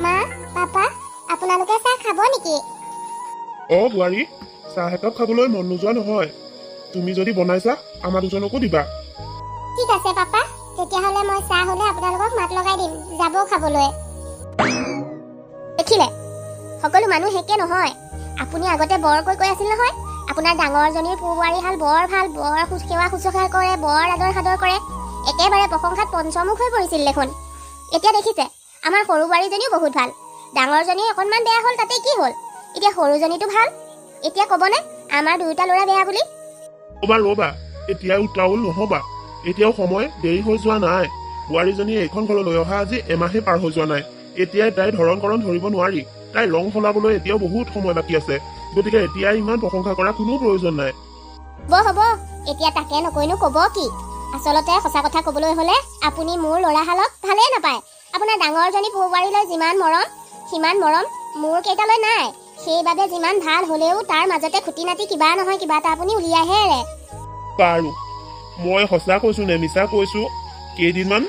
মা, পাপা, আপোনালোকে চাহ খাব নেকি? বোৱাৰী, চাহ একাপ খাবলৈ মন নোযোৱা নহয়। তুমি যদি বনাইছা আমাৰ দুজনকো দিবা। ঠিক আছে পাপা, তেতিয়াহ'লে মই চাহ হ'লে আপোনালোকক মাত লগাই দিম যাব খাবলৈ। দেখিলে, সকলো মানুহ একে নহয়। আপুনি আগতে বৰকৈ কৈ আছিল নহয়, আপোনাৰ ডাঙৰজনীৰ পূৰ্বোৱাৰীহাল বৰ ভাল, বৰ সেৱা শুশ্ৰূষা কৰে, বৰ আদৰ সাদৰ কৰে, একেবাৰে প্ৰশংসাত পঞ্চমুখ হৈ পৰিছিল দেখোন। এতিয়া দেখিছে, আমাৰ সৰু বোৱাৰীজনীও বহুত ভাল। ডাঙৰজনী অকণমান বেয়া হ'ল, তাতে কি হ'ল? এতিয়া সৰুজনীটো ভাল। এতিয়া ক'বনে আমাৰ দুয়োটা ল'ৰা বেয়া বুলি? ৰ'বা, এতিয়াও উতাউল নহবা। এতিয়াও সময় দেৰি হৈ যোৱা নাই। বোৱাৰীজনীয়ে এইখন ঘৰলৈ অহা আজি এমাহে পাৰ হৈ যোৱা নাই। এতিয়াই তাই ধৰণ কৰণ ধৰিব নোৱাৰি। তাই ৰং সলাবলৈ এতিয়াও বহুত সময় বাকী আছে। গতিকে এতিয়াই ইমান প্ৰশংসা কৰা কোনো প্ৰয়োজন নাই। হ'ব, এতিয়া তাকে নকৈনো ক'ব কি? আচলতে সঁচা কথা ক'বলৈ হ'লে আপুনি মোৰ ল'ৰাহালক ভালেই নাপায়। আপোনাৰ ডাঙৰজনী পূৰ্বোৱাৰীলৈ যিমান মৰম, সিমান মৰম মোৰ কেইটালৈ নাই। সেইবাবে যিমান ভাল হ'লেও তাৰ মাজতে খুটি নাটি কিবা নহয় কিবা এটা আপুনি উলিয়াইহে এৰে। বাৰু, মই সঁচা কৈছো নে মিছা কৈছো কেইদিনমান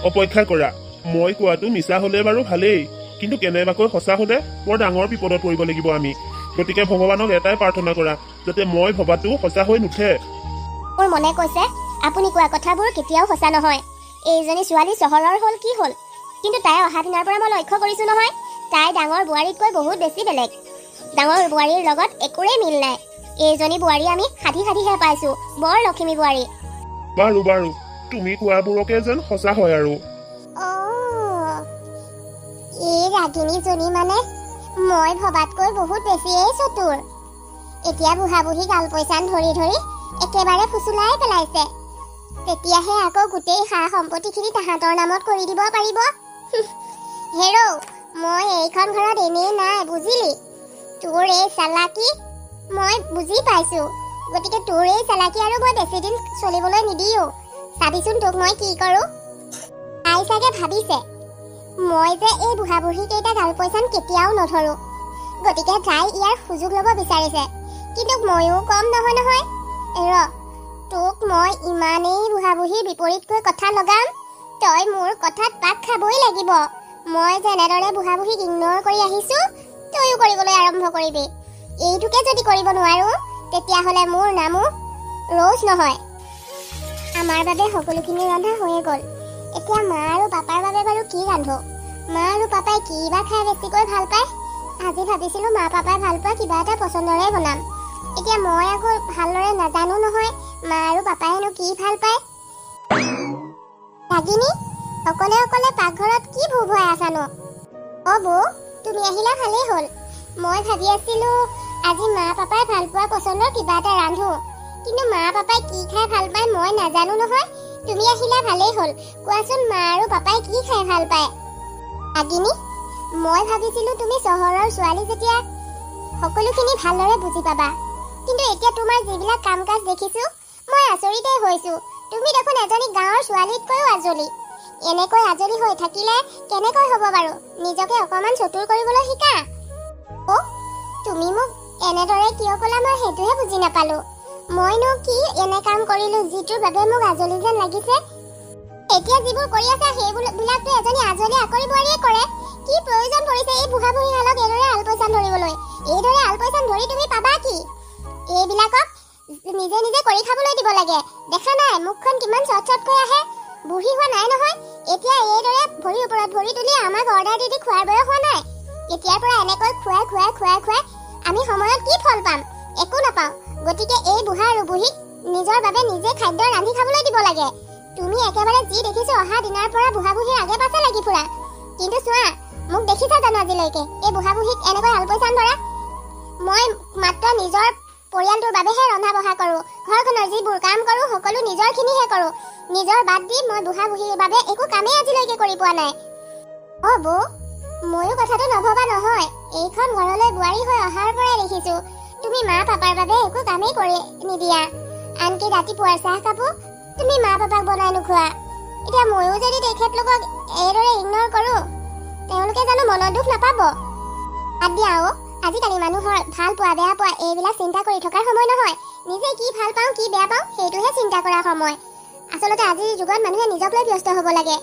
অপেক্ষা কৰা। মই কোৱাটো মিছা হ'লে বাৰু ভালেই, কিন্তু কেনেবাকৈ সঁচা হ'লে বৰ ডাঙৰ বিপদত পৰিব লাগিব আমি। গতিকে ভগৱানক এটাই প্ৰাৰ্থনা কৰা, যাতে মই ভবাটো সঁচা হৈ নুঠে। মোৰ মনে কৈছে আপুনি কোৱা কথাবোৰ কেতিয়াও সঁচা নহয়। এইজনী ছোৱালী চহৰৰ হ'ল কি হ'ল, কিন্তু তাই অহা দিনাৰ পৰা মই লক্ষ্য কৰিছো নহয়, তাই ডাঙৰ বোৱাৰীতকৈ বহুত বেছি বেলেগ। ডাঙৰ বোৱাৰীৰ লগত একোৰেই মিল নাই। এইজনী বোৱাৰী আমি সাধিহে পাইছো, বৰ লখিমী বোৱাৰী। বাৰু, তুমি কোৱাবোৰকে যেন সঁচা হয় আৰু। এই ৰাগিনীজনী মানে মই ভবাতকৈ বহুত বেছিয়েই চতুৰ। এতিয়া বুঢ়া বুঢ়ী গাল পইচান ধৰি একেবাৰে ফুচুলাই পেলাইছে। তেতিয়াহে আকৌ গোটেই সা সম্পত্তিখিনি তাহাঁতৰ নামত কৰি দিব পাৰিব। হেৰৌ, মই এইখন ঘৰত এনেই নাই, বুজিলি? তোৰ এই চালাকি মই বুজি পাইছো। গতিকে তোৰ এই চালাকি আৰু মই বেছিদিন চলিবলৈ নিদিও। চাবিচোন তোক মই কি কৰো। তাই চাগে ভাবিছে মই যে এই বুঢ়া বুঢ়ী কেইটা গাল পইচান কেতিয়াও নধৰো। গতিকে তাই ইয়াৰ সুযোগ ল'ব বিচাৰিছে। কিন্তু ময়ো কম নহয়। তোক মই ইমানেই বুঢ়া বুঢ়ীৰ বিপৰীতকৈ কথা লগাম, তই মোৰ কথাত পাক খাবই লাগিব। মই যেনেদৰে বুঢ়া বুঢ়ীক ইগনৰ কৰি আহিছো, তয়ো কৰিবলৈ আৰম্ভ কৰিবি। এইটোকে যদি কৰিব নোৱাৰো, তেতিয়াহ'লে মোৰ নামো ৰ'জ নহয়। আমাৰ বাবে সকলোখিনি ৰন্ধা হৈয়ে গ'ল। এতিয়া মা আৰু পাপাৰ বাবে বাৰু কি ৰান্ধো? মা আৰু পাপাই কি বা খাই বেছিকৈ ভাল পায়? আজি ভাবিছিলো মা পাপাই ভাল পোৱা কিবা এটা পচন্দৰে বনাম। এতিয়া মই আকৌ ভালদৰে নাজানো নহয় মা আৰু পাপাইনো কি ভাল পায়। ৰাগিনী, অকলে পাকঘৰত কি ভুভুৱাই আছানো? বৌ, তুমি আহিলা ভালেই হ'ল। মই ভাবি আছিলো আজি মা পাপাই ভাল পোৱা পচন্দৰ কিবা এটা ৰান্ধো। কিন্তু মা পাপাই কি খাই ভাল পায় মই নাজানো নহয়। তুমি আহিলা ভালেই হ'ল। কোৱাচোন মা আৰু পাপাই কি খাই ভাল পায়? ৰাগিনী, মই ভাবিছিলো তুমি চহৰৰ ছোৱালী যেতিয়া সকলোখিনি ভালদৰে বুজি পাবা। কিন্তু এতিয়া তোমাৰ যিবিলাক কাম কাজ দেখিছো, মই আচৰিতেই হৈছো। তুমি দেখোন এজনী গাঁৱৰ ছোৱালীতকৈও আজলি। এনেকৈ আজলি হৈ থাকিলে কেনেকৈ হ'ব বাৰু? নিজকে অকণমান চতুৰ কৰিবলৈ শিকা। তুমি মোক এনেদৰে কিয় ক'লা মই সেইটোহে বুজি নাপালো। মইনো কি এনে কাম কৰিলো যিটোৰ বাবে মোক আজলি যেন লাগিছে? এতিয়া যিবোৰ কৰি আছা সেইবিলাকতো এজনী আজলি আকৰি বোৱাৰীয়ে কৰে। কি প্ৰয়োজন পৰিছে এই বুঢ়া বুঢ়ীহালক এইদৰে আলপৈচান ধৰিবলৈ? এইদৰে আলপৈচান ধৰি তুমি পাবা কি? এইবিলাকক নিজে কৰি খাবলৈ দিব লাগে। দেখা নাই মুখখন কিমান চটকৈ আহে? বুঢ়ী হোৱা নাই নহয়। এতিয়া এইদৰে ভৰিৰ ওপৰত ভৰি তুলি আমাক অৰ্ডাৰ দি খোৱাৰ বয়স হোৱা নাই। এতিয়াৰ পৰা এনেকৈ খুৱাই আমি সময়ত কি ফল পাম? একো নাপাওঁ। গতিকে এই বুঢ়া আৰু বুঢ়ীক নিজৰ বাবে নিজে খাদ্য ৰান্ধি খাবলৈ দিব লাগে। তুমি একেবাৰে যি দেখিছো অহা দিনাৰ পৰা বুঢ়া বুঢ়ীৰ আগে পাছে লাগি ফুৰা। কিন্তু চোৱা, মোক দেখিছা জানো আজিলৈকে এই বুঢ়া বুঢ়ীক এনেকৈ আলপৈচান ধৰা? মই মাত্ৰ নিজৰ পৰিয়ালটোৰ বাবেহে ৰন্ধা বঢ়া কৰো। ঘৰখনৰ যিবোৰ কাম কৰো সকলো নিজৰখিনিহে কৰো। নিজৰ বাদ দি মই বুঢ়া বুঢ়ীৰ বাবে একো কামেই আজিলৈকে কৰি পোৱা নাই। বৌ, ময়ো কথাটো নভবা নহয়। এইখন ঘৰলৈ বোৱাৰী হৈ অহাৰ পৰাই দেখিছো তুমি মা পাপাৰ বাবে একো কামেই কৰি নিদিয়া। আনকি ৰাতিপুৱাৰ চাহ কাপো তুমি মা পাপাক বনাই নোখোৱা। এতিয়া ময়ো যদি তেখেতলোকক এইদৰে ইগনৰ কৰো, তেওঁলোকে জানো মনৰ দুখ নাপাব? বাদ দিয়া আজিকালি মানুহৰ ভাল পোৱা বেয়া পোৱা এইবিলাক চিন্তা কৰি থকাৰ সময় নহয়। নিজে কি ভাল পাওঁ কি বেয়া পাওঁ সেইটোহে চিন্তা কৰাৰ সময়। আচলতে আজিৰ যুগত মানুহে নিজক লৈ ব্যস্ত হ'ব লাগে।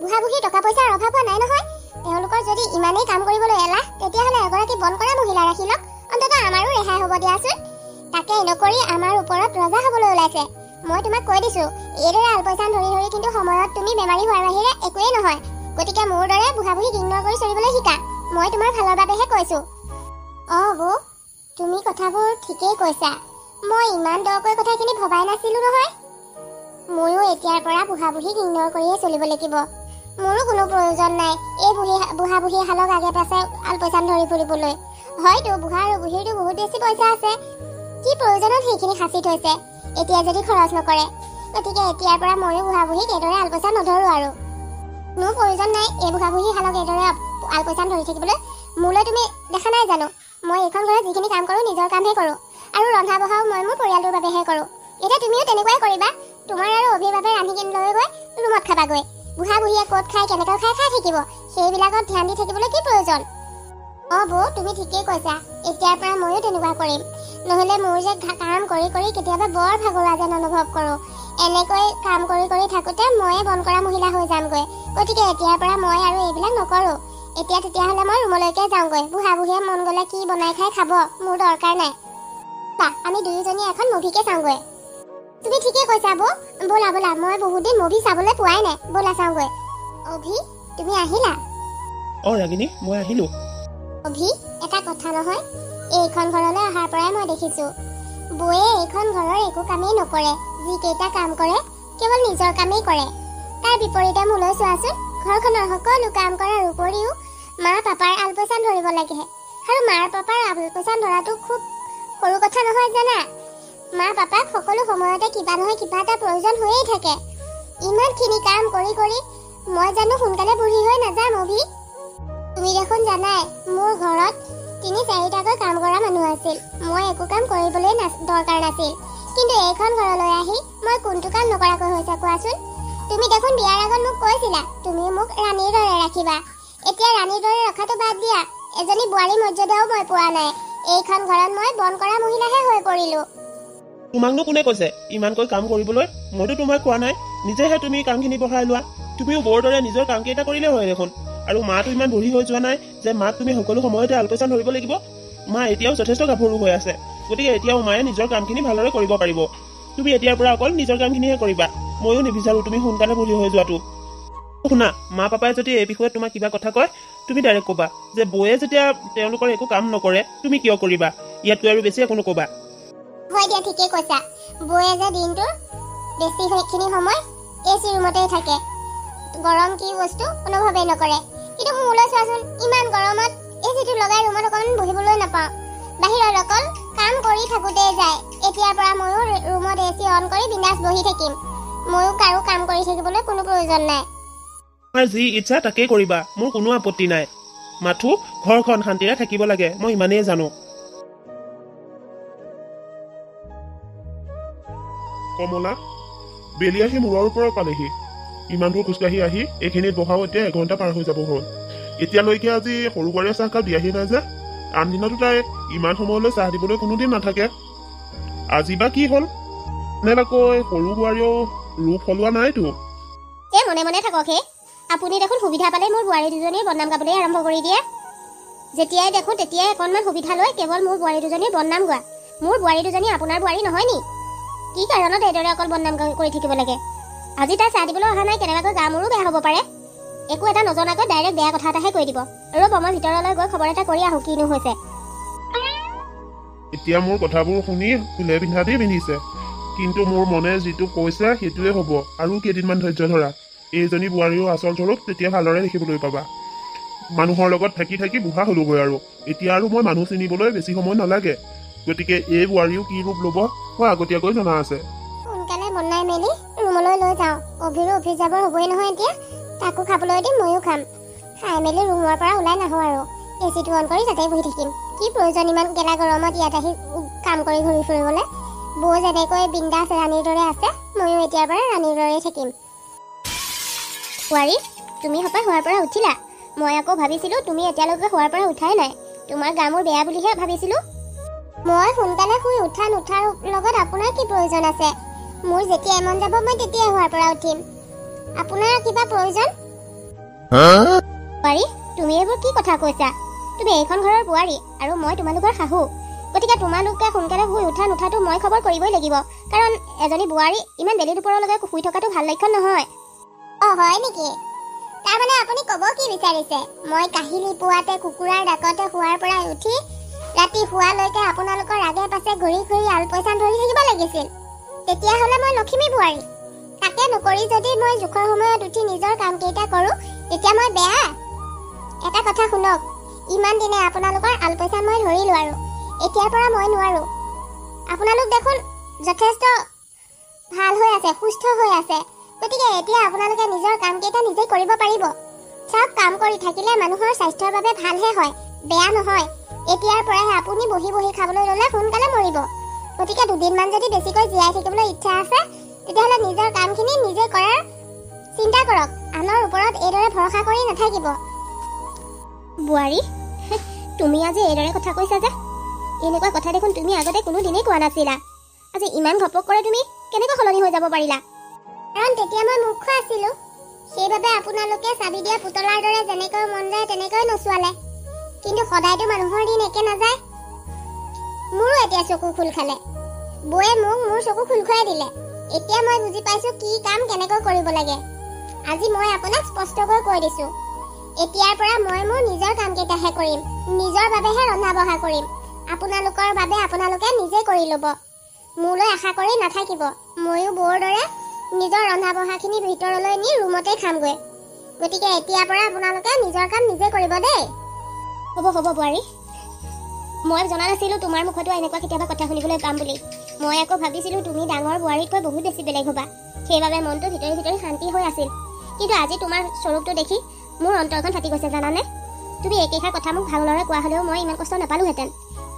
বুঢ়া বুঢ়ী টকা পইচাৰ অভাৱ নাই নহয়। তেওঁলোকৰ যদি ইমানেই কাম কৰিবলৈ এলাহ, তেতিয়াহ'লে এগৰাকী বন কৰা মহিলা ৰাখি লওক, অন্ততঃ আমাৰো ৰেহাই হ'ব দিয়াচোন। তাকে নকৰি আমাৰ ওপৰত ৰজা হ'বলৈ ওলাইছে। মই তোমাক কৈ দিছো, এইদৰে আলপৈচান ধৰি ধৰি কিন্তু সময়ত তুমি বেমাৰী হোৱাৰ বাহিৰে একোৱেই নহয়। গতিকে মোৰ দৰে বুঢ়া বুঢ়ীক ইগনৰ কৰি চলিবলৈ শিকা। মই তোমাৰ ভালৰ বাবেহে কৈছো। বৌ, তুমি কথাবোৰ ঠিকেই কৈছা। মই ইমান দৰকৈ কথাখিনি ভবাই নাছিলো নহয়। ময়ো এতিয়াৰ পৰা বুঢ়া বুঢ়ীক ইগনৰ কৰিয়ে চলিব লাগিব। মোৰো কোনো প্ৰয়োজন নাই এই বুঢ়া বুঢ়ী হালক আগে পাছে আলপৈচান ধৰি ফুৰিবলৈ। হয়তো বুঢ়া আৰু বুঢ়ীৰতো বহুত বেছি পইচা আছে, কি প্ৰয়োজনত সেইখিনি সাঁচি থৈছে এতিয়া যদি খৰচ নকৰে। গতিকে এতিয়াৰ পৰা ময়ো বুঢ়া বুঢ়ীক এইদৰে আলপৈচান নধৰো আৰু। মোৰ প্ৰয়োজন নাই এই বুঢ়া বুঢ়ী হালক এইদৰে আলপৈচান ধৰি থাকিবলৈ। মোলৈ তুমি দেখা নাই জানো, মই এইখন ঘৰত যিখিনি কাম কৰোঁ নিজৰ কামহে কৰোঁ, আৰু ৰন্ধা বঢ়াও মই মোৰ পৰিয়ালটোৰ বাবেহে কৰোঁ। এতিয়া তুমিও তেনেকুৱাই কৰিবা। তোমাৰ আৰু অভিৰ বাবে ৰান্ধি কিনি লৈ গৈ ৰুমত খাবাগৈ। বুঢ়া বুঢ়ীয়ে ক'ত খাই কেনেকৈ খাই থাকিব, সেইবিলাকত ধ্যান দি থাকিবলৈ কি প্ৰয়োজন? বৌ, তুমি ঠিকেই কৈছা। এতিয়াৰ পৰা ময়ো তেনেকুৱা কৰিম। নহ'লে মোৰ যে কাম কৰি কৰি কেতিয়াবা বৰ ভাগৰুৱা যেন অনুভৱ কৰোঁ। এনেকৈ কাম কৰি কৰি থাকোঁতে ময়ে বন কৰা মহিলা হৈ যামগৈ। গতিকে এতিয়াৰ পৰা মই আৰু এইবিলাক নকৰোঁ। এতিয়া তেতিয়াহ'লে মই ৰুমলৈকে যাওঁগৈ। বুঢ়া বুঢ়ীয়ে মন গ'লে কি বনাই খাই খাব, মোৰ দৰকাৰ নাই। আমি দুয়োজনী এখন মুভিকে চাওঁগৈ। তুমি ঠিকেই কৈছা বৌ, ব'লা ব'লা। মই বহুত দিন মুভি চাবলৈ পোৱাই নাই, ব'লা চাওঁগৈ। অভি, তুমি আহিলা? ৰাগিনী, মই আহিলো। অভি, এটা কথা নহয়, এইখন ঘৰলৈ অহাৰ পৰাই মই দেখিছো বৌয়ে এইখন ঘৰৰ একো কামেই নকৰে। যিকেইটা কাম কৰে কেৱল নিজৰ কামেই কৰে। তাৰ বিপৰীতে মোলৈ চোৱাচোন, ঘৰখনৰ সকলো কাম কৰাৰ উপৰিও মা পাপাৰ আলপৈচান ধৰিব লাগে। আৰু মাৰ পাপাৰ আলপৈচান ধৰাটো খুব সৰু কথা নহয় জানা। মা পাপাক সকলো সময়তে কিবা নহয় কিবা এটা প্ৰয়োজন হৈয়ে থাকে। ইমানখিনি কাম কৰি কৰি মই জানো সোনকালে বুঢ়ী হৈ নাযাম অভি? তুমি দেখোন জানাই, মোৰ ঘৰত ৩-৪টাকৈ কাম কৰা মানুহ আছিল। মই একো কাম কৰিবলৈ দৰকাৰ নাছিল। কিন্তু এইখন ঘৰলৈ আহি মই কোনটো কাম নকৰাকৈ হৈছে কোৱাচোন? তুমি দেখোন বিয়াৰ আগত মোক কৈছিলা তুমি মোক ৰাণীৰ দৰে ৰাখিবা। এতিয়া ৰাণীৰ দৰে ৰখাটো বাদ দিয়া, এজনী বোৱাৰী মৰ্যাদাও মই পোৱা নাই। এইখন ঘৰত মই বন কৰা মহিলাহে হৈ পৰিলো। তোমাকনো কোনে কৈছে ইমানকৈ কাম কৰিবলৈ? মইতো তোমাক কোৱা নাই, নিজেহে তুমি কামখিনি বঢ়াই লোৱা। তুমিও বৰ দৰে নিজৰ কামকেইটা কৰিলে হয় দেখোন। আৰু মাতো ইমান বুঢ়ী হৈ যোৱা নাই যে মাক তুমি সকলো সময়তে আলপৈচান ধৰিব লাগিব। মা এতিয়াও যথেষ্ট গাভৰু হৈ আছে। গতিকে এতিয়াও মায়ে নিজৰ কামখিনি ভালদৰে কৰিব পাৰিব। তুমি এতিয়াৰ পৰা অকল নিজৰ কামখিনিহে কৰিবা। ময়ো নিবিচাৰো তুমি সোনকালে বুঢ়ী হৈ যোৱাটো। শুনা, মা পাপাই যদি এই বিষয়ে তোমাক কিবা কথা কয়, তুমি ডাইৰেক্ট ক'বা যে বৌয়ে যেতিয়া তেওঁলোকৰ একো কাম নকৰে তুমি কিয় কৰিবা। ইয়াতকৈ আৰু বেছি একো নক'বা। হয় দিয়া, ঠিকেই কৈছা। বৌয়ে যে দিনটোৰ বেছিখিনি সময় এচি ৰুমতেই থাকে, গৰম কি বস্তু অনুভৱেই নকৰে। কিন্তু মোলৈ চোৱাচোন, ইমান গৰমত এচিটো লগাই ৰুমত অকণমান বহিবলৈ নাপাওঁ। বাহিৰত অকল কাম কৰি থাকোঁতেই যায়। এতিয়াৰ পৰা ময়ো ৰুমত এচি অন কৰি বিন্দাছ বহি থাকিম। ময়ো কাৰো কাম কৰি থাকিবলৈ কোনো প্ৰয়োজন নাই। তোমাৰ যি ইচ্ছা তাকেই কৰিবা, মোৰ কোনো আপত্তি নাই। মাথো ঘৰখন শান্তিৰে থাকিব লাগে, মই ইমানেই জানো। কমলা, বেলি আহি মূৰৰ ওপৰত পালেহি। ইমান দূৰ খোজকাঢ়ি আহি এইখিনিত বহাও এতিয়া 1 ঘণ্টা পাৰ হৈ যাব হ'ল। এতিয়ালৈকে আজি সৰু বোৱাৰীয়ে চাহকাপ দিয়াহি নাই যে। আন দিনতো তাই ইমান সময়লৈ চাহ দিবলৈ কোনোদিন নাথাকে। আজি বা কি হ'ল? এনেকৈ সৰু বোৱাৰীয়েও ৰূপ সলোৱা নাইতো। মনে মনে থাকক হে। আপুনি দেখোন সুবিধা পালে মোৰ বোৱাৰী দুজনীৰ বদনাম গাবলৈ আৰম্ভ কৰি দিয়ে। যেতিয়াই দেখোঁ তেতিয়াই অকণমান সুবিধা লৈ কেৱল মোৰ বোৱাৰী দুজনীৰ বদনাম গোৱা। মোৰ বোৱাৰী দুজনী আপোনাৰ বোৱাৰী নহয় নি? কি কাৰণত এইদৰে অকল বদনাম কৰি থাকিব লাগে? আজি তাই চাহ দিবলৈ অহা নাই, কেনেবাকৈ গা মোৰো বেয়া হ'ব পাৰে। একো এটা নজনাকৈ ডাইৰেক্ট বেয়া কথা এটাহে কৈ দিব। ৰ'ব, মই ভিতৰলৈ গৈ খবৰ এটা কৰি আহোঁ কিনো হৈছে। এতিয়া মোৰ কথাবোৰ শুনি ফুলে পিন্ধা দি পিন্ধিছে, কিন্তু মোৰ মনে যিটো কৈছে সেইটোৱে হ'ব। আৰু কেইদিনমান ধৈৰ্য ধৰা। এইজনী বোৱাৰীও আচল স্বৰূপ তেতিয়া ভালদৰে দেখিবলৈ পাবা। মানুহৰ লগত থাকি থাকি বুঢ়া হ'লোগৈ আৰু এতিয়া আৰু মই মানুহ চিনিবলৈ বেছি সময় নালাগে। গতিকে এই বোৱাৰীও কি ৰূপ ল'ব মই আগতীয়াকৈ জনা আছে। সোনকালে বনাই মেলি ৰুমলৈ লৈ যাওঁ। অভিৰো অফিচ যাবৰ হ'বই নহয় এতিয়া। তাকো খাবলৈ দিম, ময়ো খাম। খাই মেলি ৰুমৰ পৰা ওলাই নাহোঁ আৰু। এচিটো অন কৰি তাতেই বহি থাকিম। কি প্ৰয়োজন ইমান গেলা গৰমত ইয়াত আহি কাম কৰি ঘূৰি ফুৰিবলৈ? বৌ যেনেকৈ বিন্দাছ ৰাণীৰ দৰে আছে, ময়ো এতিয়াৰ পৰা ৰাণীৰ দৰেই থাকিম। বোৱাৰী, তুমি সপাই শোৱাৰ পৰা উঠিলা? মই আকৌ ভাবিছিলোঁ তুমি এতিয়ালৈকে শোৱাৰ পৰা উঠাই নাই। তোমাৰ গা মোৰ বেয়া বুলিহে ভাবিছিলোঁ। মই সোনকালে শুই উঠা নুঠাৰ লগত আপোনাৰ কি প্ৰয়োজন আছে? মোৰ যেতিয়াই মন যাব মই তেতিয়াই হোৱাৰ পৰা উঠিম। আপোনাৰ কিবা প্ৰয়োজন? বোৱাৰী, তুমি এইবোৰ কি কথা কৈছা? তুমি এইখন ঘৰৰ বোৱাৰী আৰু মই তোমালোকৰ শাহু। গতিকে তোমালোকে সোনকালে শুই উঠা নুঠাটো মই খবৰ কৰিবই লাগিব, কাৰণ এজনী বোৱাৰী ইমান বেলি দুপৰলৈকে শুই থকাটো ভাল লক্ষণ নহয়। হয় নেকি? তাৰমানে আপুনি ক'ব কি বিচাৰিছে? মই কাহিলী পুৱাতে কুকুৰাৰ ডাকতে শুৱাৰ পৰা উঠি ৰাতি শুৱালৈকে আপোনালোকৰ আগে পাছে ঘূৰি ঘূৰি আলপৈচান ধৰি থাকিব লাগিছিল? তেতিয়াহ'লে মই লখিমী বোৱাৰী। তাকে নকৰি যদি মই জোখৰ সময়ত উঠি নিজৰ কামকেইটা কৰোঁ, তেতিয়া মই বেয়া? এটা কথা শুনক, ইমান দিনে আপোনালোকৰ আলপৈচান মই ধৰিলোঁ আৰু এতিয়াৰ পৰা মই নোৱাৰোঁ। আপোনালোক দেখোন যথেষ্ট ভাল হৈ আছে, সুস্থ হৈ আছে। গতিকে এতিয়া আপোনালোকে নিজৰ কামকেইটা নিজেই কৰিব পাৰিব। চব কাম কৰি থাকিলে মানুহৰ স্বাস্থ্যৰ বাবে ভালহে হয়, বেয়া নহয়। এতিয়াৰ পৰাহে আপুনি বহি বহি খাবলৈ ল'লে সোনকালে মৰিব। গতিকে দুদিনমান যদি বেছিকৈ জীয়াই থাকিবলৈ ইচ্ছা আছে, তেতিয়াহ'লে নিজৰ কামখিনি নিজে কৰাৰ চিন্তা কৰক। আনৰ ওপৰত এইদৰে ভৰসা কৰি নাথাকিব। বোৱাৰী, তুমি আজি এইদৰে কথা কৈছা যে? এনেকুৱা কথা দেখোন তুমি আগতে কোনো দিনেই কোৱা নাছিলা। আজি ইমান ঘপক কৰে তুমি কেনেকৈ সলনি হৈ যাব পাৰিলা? কাৰণ তেতিয়া মই মূৰ্খ আছিলোঁ। সেইবাবে আপোনালোকে চাবি দিয়া পুতলাৰ দৰে যেনেকৈ মন যায় তেনেকৈ নচোৱালে। কিন্তু সদায়তো মানুহৰ দিন একে নাযায়। মোৰো এতিয়া চকু খোল খালে। বৌয়ে মোক মোৰ চকু খোল খুৱাই দিলে। এতিয়া মই বুজি পাইছোঁ কি কাম কেনেকৈ কৰিব লাগে। আজি মই আপোনাক স্পষ্টকৈ কৈ দিছোঁ, এতিয়াৰ পৰা মই মোৰ নিজৰ কামকেইটাহে কৰিম, নিজৰ বাবেহে ৰন্ধা বঢ়া কৰিম। আপোনালোকৰ বাবে আপোনালোকে নিজে কৰি ল'ব। মোলৈ আশা কৰি নাথাকিব। ময়ো বৌৰ দৰে নিজৰ ৰন্ধা বঢ়াখিনি ভিতৰলৈ নি ৰুমতে খামগৈ। গতিকে এতিয়াৰ পৰা আপোনালোকে নিজৰ কাম নিজে কৰিব দেই। হ'ব হ'ব বোৱাৰী, মই জনা নাছিলোঁ তোমাৰ মুখতো এনেকুৱা কেতিয়াবা কথা শুনিবলৈ পাম বুলি। মই আকৌ ভাবিছিলোঁ তুমি ডাঙৰ বোৱাৰীতকৈ বহুত বেছি বেলেগ হ'বা। সেইবাবে মনটো ভিতৰি ভিতৰি শান্তি হৈ আছিল। কিন্তু আজি তোমাৰ স্বৰূপটো দেখি মোৰ অন্তৰখন ফাটি গৈছে জানানে? তুমি একেষাৰ কথা মোক ভালদৰে কোৱা হ'লেও মই ইমান কষ্ট নাপালোহেঁতেন।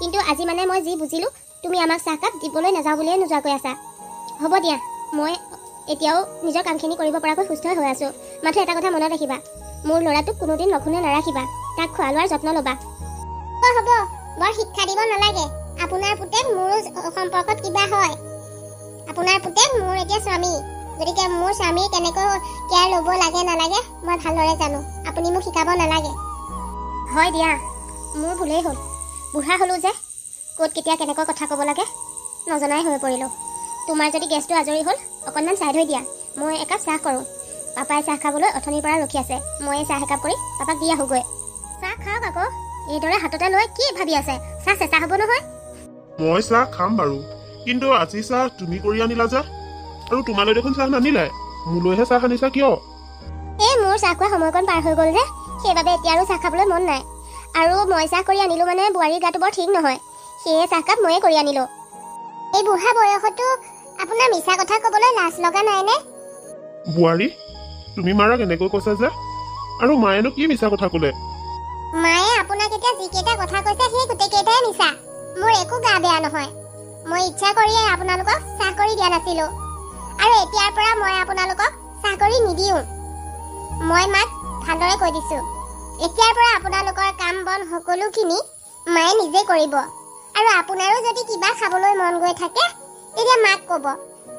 কিন্তু আজি মানে মই যি বুজিলোঁ, তুমি আমাক চাহকাপ দিবলৈ নাযাওঁ বুলিয়ে নোযোৱাকৈ আছা। হ'ব দিয়া, মই এতিয়াও নিজৰ কামখিনি কৰিব পৰাকৈ সুস্থ হৈ আছোঁ। মাথো এটা কথা মনত ৰাখিবা, মোৰ ল'ৰাটোক কোনোদিন লঘোণে নাৰাখিবা। তাক খোৱা লোৱাৰ যত্ন ল'বা। হ'ব, বৰ শিক্ষা দিব নালাগে। আপোনাৰ পুতেক মোৰ সম্পৰ্কত কিবা হয়। আপোনাৰ পুতেক মোৰ এতিয়া স্বামী। গতিকে মোৰ স্বামীৰ কেনেকৈ কেয়াৰ ল'ব লাগে নালাগে মই ভালদৰে জানো। আপুনি মোক শিকাব নালাগে। হয় দিয়া, মোৰ ভুলেই হ'ল। বুঢ়া হ'লোঁ যে, ক'ত কেতিয়া কেনেকৈ কথা ক'ব লাগে নজনাই হৈ পৰিলোঁ। তোমাৰ যদি গেছটো আজৰি হ'ল, অকণমান চাহ থৈ দিয়া, মই একাপ চাহ কৰোঁ। পাপাই চাহ খাবলৈ অথনিৰ পৰা ৰখি আছে। মই চাহ একাপ কৰি পাপাক দি আহোঁগৈ। চাহ খাওক আকৌ। এইদৰে হাততে লৈ কি ভাবি আছে? চাহ চেঁচা হ'ব নহয়। মই চাহ খাম বাৰু, কিন্তু আজি চাহ তুমি কৰি আনিলা যে, আৰু তোমালৈ দেখোন চাহ নানিলাই। মোলৈহে চাহ আনিছা কিয়? এই মোৰ চাহ খোৱা সময়কণ পাৰ হৈ গ'ল যে, সেইবাবে এতিয়া আৰু চাহ খাবলৈ মন নাই। আৰু মই চাহ কৰি আনিলোঁ মানে বোৱাৰীৰ গাটো বৰ ঠিক নহয়, সেয়ে চাহকাপ ময়ে কৰি আনিলোঁ। এই বুঢ়া বয়সতো আপোনাৰ মিছা কথা ক'বলৈ লাজ লগা নাইনে? বোৱাৰী, তুমি মাৰাক এনেকৈ কৈছা যে, আৰু মায়েনো কি মিছা কথা ক'লে? মায়ে আপোনাক এতিয়া যিকেইটা কথা কৈছে সেই গোটেইকেইটাই মিছা। মোৰ একো গা বেয়া নহয়। মই ইচ্ছা কৰিয়ে আপোনালোকক চাহ কৰি দিয়া নাছিলোঁ, আৰু এতিয়াৰ পৰা মই আপোনালোকক চাহ কৰি নিদিওঁ। মই মাক ভালদৰে কৈ দিছোঁ, এতিয়াৰ পৰা আপোনালোকৰ কাম বন সকলোখিনি মায়ে নিজে কৰিব। আৰু আপোনাৰো যদি কিবা খাবলৈ মন গৈ থাকে তেতিয়া মাক ক'ব।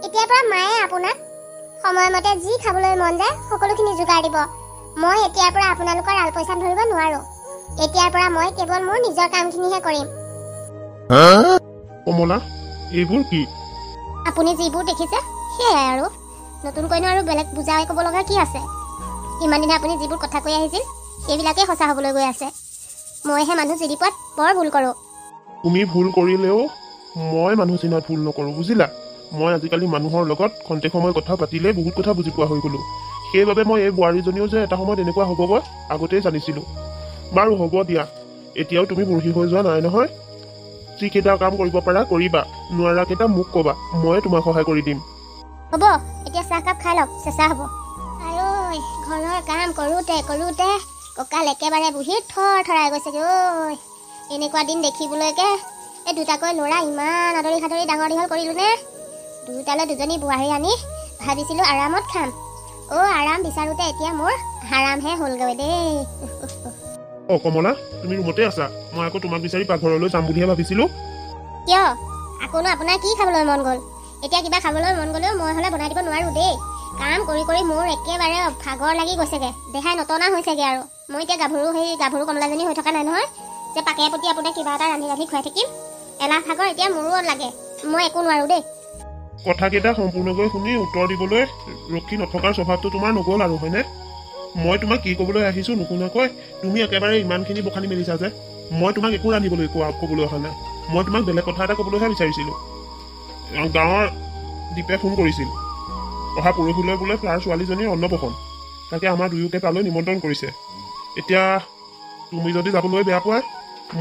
এতিয়াৰ পৰা মায়ে আপোনাক সময়মতে যি খাবলৈ মন যায় সকলোখিনি যোগাৰ দিব। মই এতিয়াৰ পৰা আপোনালোকৰ আলপৈচান ধৰিব নোৱাৰোঁ। এতিয়াৰ পৰা মই কেৱল মোৰ নিজৰ কামখিনিহে কৰিম। কমলা, এইবোৰ কি? আপুনি যিবোৰ দেখিছে সেয়াই আৰু নতুনকৈনো আৰু বেলেগ বুজাই ক'ব লগা কি আছে? ইমান দিনে আপুনি যিবোৰ কথা কৈ আহিছিল সেইবিলাকেই সঁচা হ'বলৈ গৈ আছে। মইহে মানুহ চিনি পোৱাত বৰ ভুল কৰোঁ। তুমি ভুল কৰিলেও মই মানুহ চিনাত ভুল নকৰোঁ, বুজিলা? মই আজিকালি মানুহৰ লগত খন্তেক সময় কথা পাতিলে বহুত কথা বুজি পোৱা হৈ গ'লোঁ। সেইবাবে মই এই বোৱাৰীজনীও যে এটা সময়ত এনেকুৱা হ'বগৈ আগতেই জানিছিলোঁ। বাৰু হ'ব দিয়া, এতিয়াও তুমি বুঢ়ী হৈ যোৱা নাই নহয়। যিকেইটা কাম কৰিব পাৰা কৰিবা, নোৱাৰাকেইটা মোক ক'বা, মই তোমাক সহায় কৰি দিম। হ'ব, এতিয়া চাহকাপ খাই লওক, চেঁচা হ'ব। আৰু ঘৰৰ কাম কৰোঁতে কৰোঁতে কঁকাল একেবাৰে বুঢ়ী থৰ থৰাই গৈছেগৈ। ঐ, এনেকুৱা দিন দেখিবলৈকে এই দুটাকৈ ল'ৰা ইমান আদৰি সাদৰি ডাঙৰ দীঘল কৰিলোঁ নে? দুটালৈ দুজনী বোৱাৰী আনি ভাবিছিলোঁ আৰামত খাম। আৰাম বিচাৰোঁতে এতিয়া মোৰ হাৰামহে হ'লগৈ দেই। কমলা, তুমি ৰুমতে আছা? মই আকৌ তোমাক বিচাৰি পাকঘৰলৈ যাম বুলিহে ভাবিছিলোঁ। কিয়? আকৌনো আপোনাৰ কি খাবলৈ মন গ'ল? এতিয়া কিবা খাবলৈ মন গ'লেও মই হ'লে বনাই দিব নোৱাৰো দেই। কাম কৰি কৰি মোৰ একেবাৰে ভাগৰ লাগি গৈছেগে, দেহাই নটনা হৈছেগে। আৰু মই এতিয়া গাভৰু কমলাজনী হৈ থকা নাই নহয় যে পাকে প্ৰতি আপোনাক কিবা এটা ৰান্ধি ৰান্ধি খুৱাই থাকিম। এলাহ ভাগৰ এতিয়া মোৰো লাগে, মই একো নোৱাৰো দেই। কথাকেইটা সম্পূৰ্ণকৈ শুনি উত্তৰ দিবলৈ ৰখি নথকাৰ স্বভাৱটো তোমাৰ নগ'ল আৰু, হয়নে? মই তোমাক কি ক'বলৈ আহিছো নুশুনাকৈ তুমি একেবাৰে ইমানখিনি বখানি মেলিছা যে। মই তোমাক একো ৰান্ধিবলৈ ক'বলৈ অহা নাই, মই তোমাক বেলেগ কথা এটা ক'বলৈহে বিচাৰিছিলো। গাঁৱৰ দীপে ফোন কৰিছিল, অহা পৰহিলৈ বোলে তাৰ ছোৱালীজনীৰ অন্নপ্ৰসন, তাকে আমাৰ দুয়োকে তালৈ নিমন্ত্ৰণ কৰিছে। এতিয়া তুমি যদি যাবলৈ বেয়া পোৱা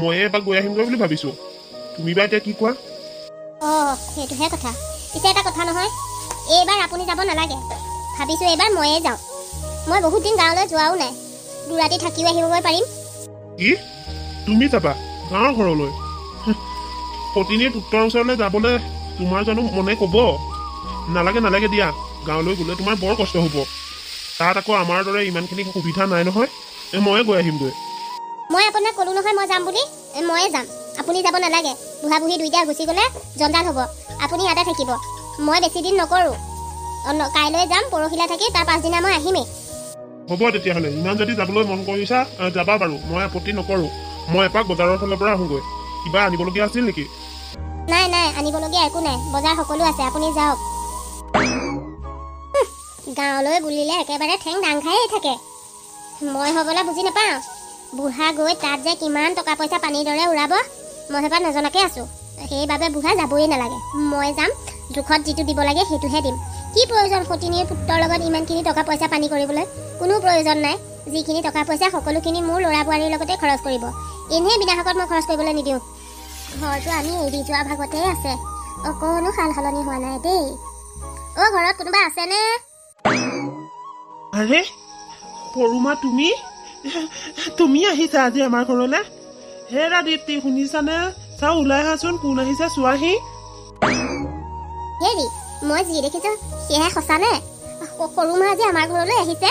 ময়ে এপাক গৈ আহিমগৈ বুলি ভাবিছো, তুমি বা এতিয়া কি কোৱা? সেইটোহে কথা। পিছে এটা কথা নহয়, এইবাৰ আপুনি যাব নালাগে, ভাবিছো এইবাৰ ময়ে যাওঁ। মই বহুত দিন গাঁৱলৈ যোৱাও নাই, দুৰাতি থাকিও আহিবগৈ পাৰিম। কি তুমি যাবা গাঁৱৰ ঘৰলৈ? সতিনীৰ পুত্ৰৰ ওচৰলৈ যাবলৈ তোমাৰ জানো মনে ক'ব? নালাগে নালাগে দিয়া, গাঁৱলৈ গ'লে তোমাৰ বৰ কষ্ট হ'ব। তাত আকৌ আমাৰ দৰে ইমানখিনি সুবিধা নাই নহয়, ময়ে গৈ আহিমগৈ। মই আপোনাক ক'লো নহয় মই যাম বুলি, ময়ে যাম, আপুনি যাব নালাগে। বুঢ়া বুঢ়ী দুইটা গুচি গ'লে জঞ্জাল হ'ব, আপুনি ইয়াতে থাকিব। মই বেছি দিন নকৰোঁ, কাইলৈ যাম, পৰহিলৈ থাকি তাৰ পাছদিনা মই আহিমেই। হ'ব তেতিয়াহ'লে, ইমান যদি যাবলৈ মন কৰিছা যাবা বাৰু, মই আপত্তি নকৰোঁ। মই এপাক বজাৰৰ ফালৰ পৰা আহোঁগৈ। কিবা আনিবলগীয়া আছিল নেকি? নাই নাই, আনিবলগীয়া একো নাই, বজাৰ সকলো আছে, আপুনি যাওক। গাঁৱলৈ বুলিলে একেবাৰে ঠেং দাং খায়েই থাকে। মই হ'বলৈ বুজি নাপাওঁ, বুঢ়া গৈ তাত যে কিমান টকা পইচা পানীৰ দৰে উৰাব মই সেইবাৰ নজনাকে আছোঁ। সেইবাবে বুঢ়া যাবই নালাগে, মই যাম, জোখত যিটো দিব লাগে সেইটোহে দিম। কি প্ৰয়োজন সতিনীৰ পুত্ৰৰ লগত ইমানখিনি টকা পইচা পানী কৰিবলৈ? কোনো প্ৰয়োজন নাই। যিখিনি টকা পইচা সকলোখিনি মোৰ ল'ৰা বোৱাৰীৰ লগতে খৰচ কৰিব, এনেই বিনাশকত মই খৰচ কৰিবলৈ নিদিওঁ। ঘৰটো আমি এৰি যোৱা ভাগতেই আছে, অকণো সাল সলনি হোৱা নাই দেই। ঘৰত কোনোবা আছেনে? আৰে সৰুমা, তুমি আহিছা আজি আমাৰ ঘৰলৈ? হেৰা দীপ্তি, শুনিছানে? চাওঁ ওলাই আহাচোন, কোন আহিছে চোৱাহি। হেৰি, মই যি দেখিছোঁ সেয়াই সঁচানে? সৰুমা আজি আমাৰ ঘৰলৈ আহিছে?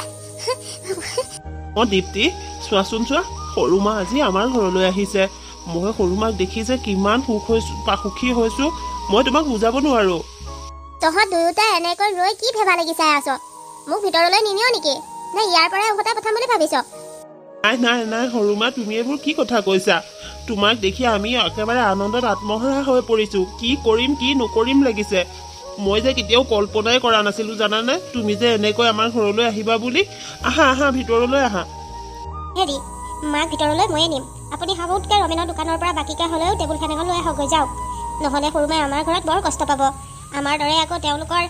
দীপ্তি, চোৱাচোন চোৱা, সৰুমা আজি আমাৰ ঘৰলৈ আহিছে। মই সৰুমাক দেখি যে কিমান সুখী হৈছো, মই তোমাক বুজাব নোৱাৰো। তহঁত দুয়োটাই এনেকৈ ৰৈ কি ভেবা লাগি চাই আছ? মোক ভিতৰলৈ নিনিয় নেকি? নে ইয়াৰ পৰাই উভতাই পঠাম বুলি ভাবিছ? নাই নাই নাই সৰুমা, তুমি এইবোৰ কি কথা কৈছা? তোমাক দেখি আমি একেবাৰে আনন্দত আত্মহাৰা হৈ পৰিছো। কি কৰিম কি নকৰিম লাগিছে। মই যে কেতিয়াও কল্পনাই কৰা নাছিলো জানানে, তুমি যে এনেকৈ আমাৰ ঘৰলৈ আহিবা বুলি। আহা আহা, ভিতৰলৈ আহা। হেৰি, মাক ভিতৰলৈ ময়ে নিম। আপুনি সামুতকৈ ৰমেনৰ দোকানৰ পৰা বাকীকৈ হ'লেও টেবুল ফেন এখন লৈ আহকগৈ যাওক। নহ'লে সৰুমাই আমাৰ ঘৰত বৰ কষ্ট পাব। আমাৰ দৰে আকৌ তেওঁলোকৰ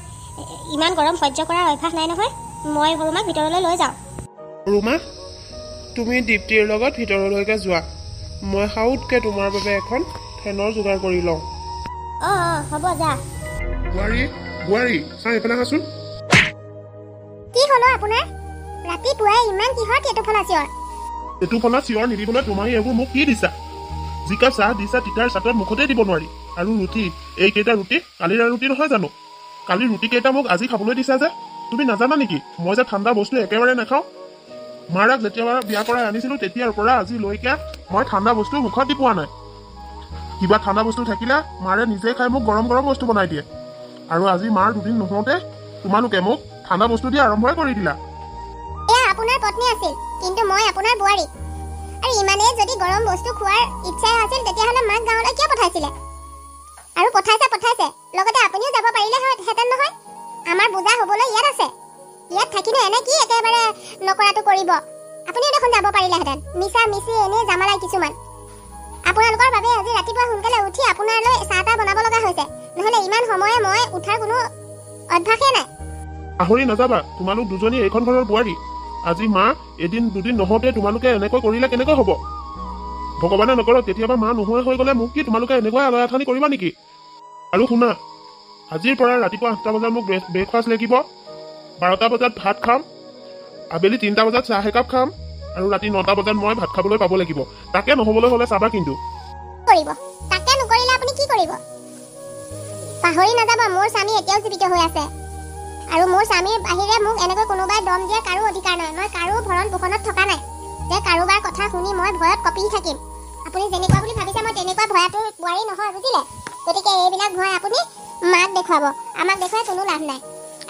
ইমান গৰম সহ্য কৰাৰ অভ্যাস নাই নহয়। মই সৰুমাক ভিতৰলৈ লৈ যাওঁ। সৰুমা, তুমি দীপ্তিৰ লগত ভিতৰলৈকে যোৱা, মই সাউতকৈ তোমাৰ বাবে এখন ফেনৰ যোগাৰ কৰি লওঁ। হ'ব যা। বোৱাৰী চাই এইফালে আহাচোন। কি হ'ল আপোনাৰ? ৰাতিপুৱাই ইমান কিহৰ টেটুফলা চিঞৰ? টেটুফলা চিঞৰ নিদিবলৈ তোমাৰ এইবোৰ মোক কি দিছা? জিকা চাহ দিছা, তিতাৰ চাটত মুখতে দিব নোৱাৰি। আৰু ৰুটি, এইকেইটা ৰুটি কালিৰ ৰুটি নহয় জানো? কালিৰ ৰুটি কেইটা মোক আজি খাবলৈ দিছা যে, তুমি নাজানা নেকি মই যে ঠাণ্ডা বস্তু একেবাৰে নাখাওঁ? মাৰাক যেতিয়া বিয়া কৰাই আনিছিলো তেতিয়াৰ পৰা আজিলৈকে মই ঠাণ্ডা বস্তু মুখত দি পোৱা নাই। কিবা ঠাণ্ডা বস্তু থাকিলে মাৰে নিজে খাই মোক গৰম গৰম বস্তু বনাই দিয়ে। আৰু আজি মাৰ দুদিন নহওঁতে তোমালোকে মোক ঠাণ্ডা বস্তু দিয়া আৰম্ভই কৰি দিলা। এয়া আপোনাৰ পত্নী আছিল, কিন্তু মই আপোনাৰ বোৱাৰী। আৰু ইমানেই যদি গৰম বস্তু খোৱাৰ ইচ্ছাই আছিল তেতিয়াহ'লে মাক গাঁৱলৈ কিয় পঠাইছিলে? আৰু পঠাইছে, লগতে আপুনিও যাব পাৰিলে হেঁতেন নহয়। আমাৰ বুজা হ'বলৈ ইয়াত আছে। ইয়াত থাকিলে এনে কি একেবাৰে নকৰাটো কৰিব? আপুনিও দেখোন যাব পাৰিলেহেঁতেন। মিছা মিছি এনেই জামালাই কিছুমান। আপোনালোকৰ বাবে আজি ৰাতিপুৱা সোনকালে উঠি আপোনালৈ চাহ তাহ বনাব লগা হৈছে, নহ'লে ইমান সময়ে মই উঠাৰ কোনো অভ্যাসেই নাই। পাহৰি নাযাবা, তোমালোক দুজনী এইখন ঘৰৰ বোৱাৰী। আজি মা এদিন দুদিন নহওঁতে তোমালোকে এনেকৈ কৰিলে কেনেকৈ হ'ব? ভগৱানে নকৰক কেতিয়াবা মা নোহোৱা হৈ গ'লে মোক কি তোমালোকে এনেকৈ আলাই আথানি কৰিবা নেকি? আৰু শুনা, আজিৰ পৰা ৰাতিপুৱা 8টা বজাত মোক ব্ৰেকফাষ্ট লাগিব, 12টা বজাত ভাত খাম, আবেলি 3টা বজাত চাহ একাপ খাম, আৰু ৰাতি 9টা বজাত মই ভাত খাবলৈ পাব লাগিব। তাকে নহ'বলৈ হ'লে চাবা কিন্তু। তাকে নকৰিলে আপুনি কি কৰিব? পাহৰি নাযাবা, মোৰ স্বামী এতিয়াও জীৱিত হৈ আছে। আৰু মোৰ স্বামীৰ বাহিৰে মোক এনেকৈ কোনোবাই দম দিয়া কাৰো অধিকাৰ নাই। মই কাৰো ভৰণ পোষণত থকা নাই যে কাৰোবাৰ কথা শুনি মই ভয়ত কঁপি থাকিম। আপুনি যেনেকুৱা বুলি ভাবিছে মই তেনেকুৱা ভয়াটো বোৱাৰী নহয়, বুজিলে? গতিকে এইবিলাক ভয় আপুনি মাক দেখুৱাব, আমাক দেখুৱাই কোনো লাভ নাই।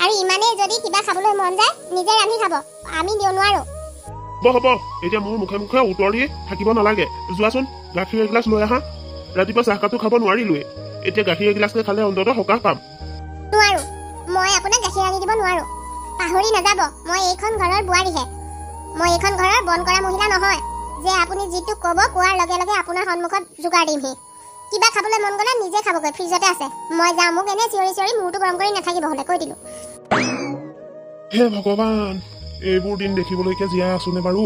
আৰু ইমানেই যদি কিবা খাবলৈ মন যায় নিজে ৰান্ধি খাব, আমি দিও নোৱাৰো। হ'ব এতিয়া মোৰ মুখে মুখে উত্তৰ দি থাকিব নালাগে। যোৱাচোন গাখীৰ এগিলাচ লৈ আহা। ৰাতিপুৱা চাহকাপটো খাব নোৱাৰিলোৱে, এতিয়া গাখীৰ এগিলাচকে খালে অন্ততঃ সকাহ পাম। নোৱাৰো, মই আপোনাক গাখীৰ আনি দিব নোৱাৰো। পাহৰি নাযাব, মই এইখন ঘৰৰ বোৱাৰীহে। মই এইখন ঘৰৰ বন কৰা মহিলা নহয় যে আপুনি যিটো ক'ব কোৱাৰ লগে লগে আপোনাৰ সন্মুখত যোগাৰ দিমহি। কিবা খাবলৈ মন গ'লে নিজে খাবগৈ, ফ্ৰিজতে আছে। মই যাওঁ, মোক এনে চিঞৰি চিঞৰি মূৰটো গৰম কৰি নাথাকিব হ'লে, কৈ দিলো। হে ভগৱান, এইবোৰ দিন দেখিবলৈকে জীয়াই আছোনে বাৰু?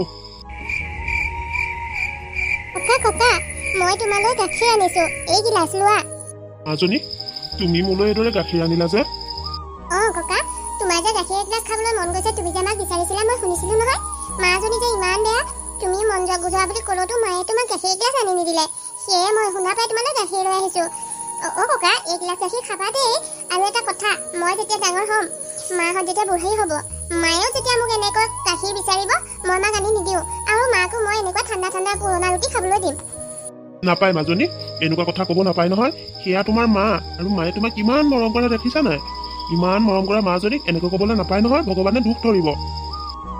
ককা, মই তোমালৈ গাখীৰ আনিছো, এই গিলাচ লোৱা। মাজনী, তুমি মোলৈ এইদৰে গাখীৰ আনিলা যে? ককা, তোমাৰ যে গাখীৰ এগিলাচ খাবলৈ মন গৈছে, তুমি যে আমাক বিচাৰিছিলা, মই শুনিছিলো নহয়। মাজনী যে ইমান বেয়া, তুমি মন বুজোৱা বুলি ক'লতো মায়ে তোমাক গাখীৰ এগিলাচ আনি নিদিলে। সেয়ে মই শুনা পাই তোমালৈ গাখীৰ লৈ আহিছো। ককা, এগিলাচ গাখীৰ খাবা দেই। আৰু এটা কথা, মই যেতিয়া ডাঙৰ হ'ম, মাহঁত যেতিয়া বুঢ়ী হ'ব, মায়েও যেতিয়া মোক এনেকৈ গাখীৰ বিচাৰিব, মই মাক আনি নিদিওঁ। আৰু মাকো মই এনেকুৱা ঠাণ্ডা ঠাণ্ডা পুৰণা ৰুটি খাবলৈ দিম। নাপায় মাজনী, এনেকুৱা কথা ক'ব নাপায় নহয়। সেয়া তোমাৰ মা, আৰু মায়ে তোমাক কিমান মৰম কৰে দেখিছা নাই? ইমান মৰম কৰা মাজনীক এনেকৈ ক'বলৈ নাপায় নহয়, ভগৱানে দুখ ধৰিব।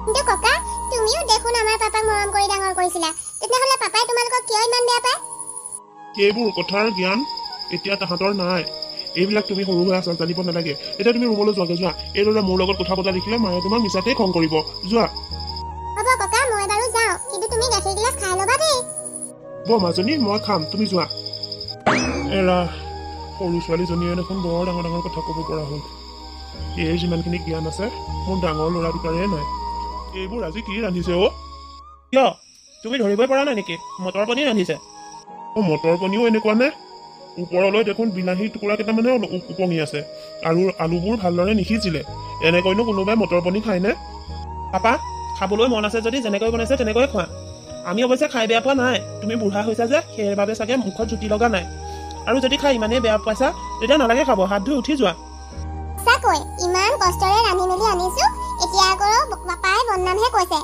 কিন্তু ককা, তুমিও দেখোন আমাৰ পাপাক মৰম কৰি ডাঙৰ কৰিছিলা, তেতিয়াহ'লে পাপাই তোমালোকক কিয় ইমান বেয়া পায়? সেইবোৰ কথাৰ জ্ঞান এতিয়া তাহাঁতৰ নাই। এইবিলাক তুমি সৰু হৈ আছা, জানিব নালাগে। এতিয়া তুমি ৰুমলৈ যোৱাগে, যোৱা। এইদৰে মোৰ লগত কথা পতা দেখিলে মায়ে তোমাক মিছাতেই খং কৰিব। যোৱা। হ'ব ককা, মই বাৰু যাওঁ, কিন্তু তুমি গাখীৰ গিলাচ খাই ল'বা দেই। মাজনী, মই খাম, তুমি যোৱা। এৰা, সৰু ছোৱালীজনীয়ে দেখোন বৰ ডাঙৰ ডাঙৰ কথা ক'ব পৰা হ'ল। এই যিমানখিনি জ্ঞান আছে মোৰ ডাঙৰ ল'ৰা দুটাৰে নাই। এইবোৰ আজি কি ৰান্ধিছে অ? কিয় তুমি ধৰিবই পৰা নাই নেকি? মটৰ পনীৰ ৰান্ধিছে। মটৰ পনীৰো এনেকুৱা নে? ওপৰলৈ দেখোন বিলাহী টুকুৰা কেইটামানে উপঙি আছে, আৰু আলুবোৰ ভালদৰে নিসিজিলে। এনেকৈনো কোনোবাই মটৰ পনীৰ খায়নে? পাপা, খাবলৈ মন আছে যদি যেনেকৈ বনাইছে তেনেকৈ খোৱা। আমি অৱশ্যে খাই বেয়া পোৱা নাই, তুমি বুঢ়া হৈছা যে সেইবাবে চাগে মুখত জুতি লগা নাই। আৰু যদি খাই ইমানেই বেয়া পাইছা তেতিয়া নালাগে খাব, হাত ধুই উঠি যোৱা। সঁচাকৈ ইমান কষ্টৰে ৰান্ধি মেলি আনিছো, এতিয়া আকৌ পাপাই বদনামহে কৈছে।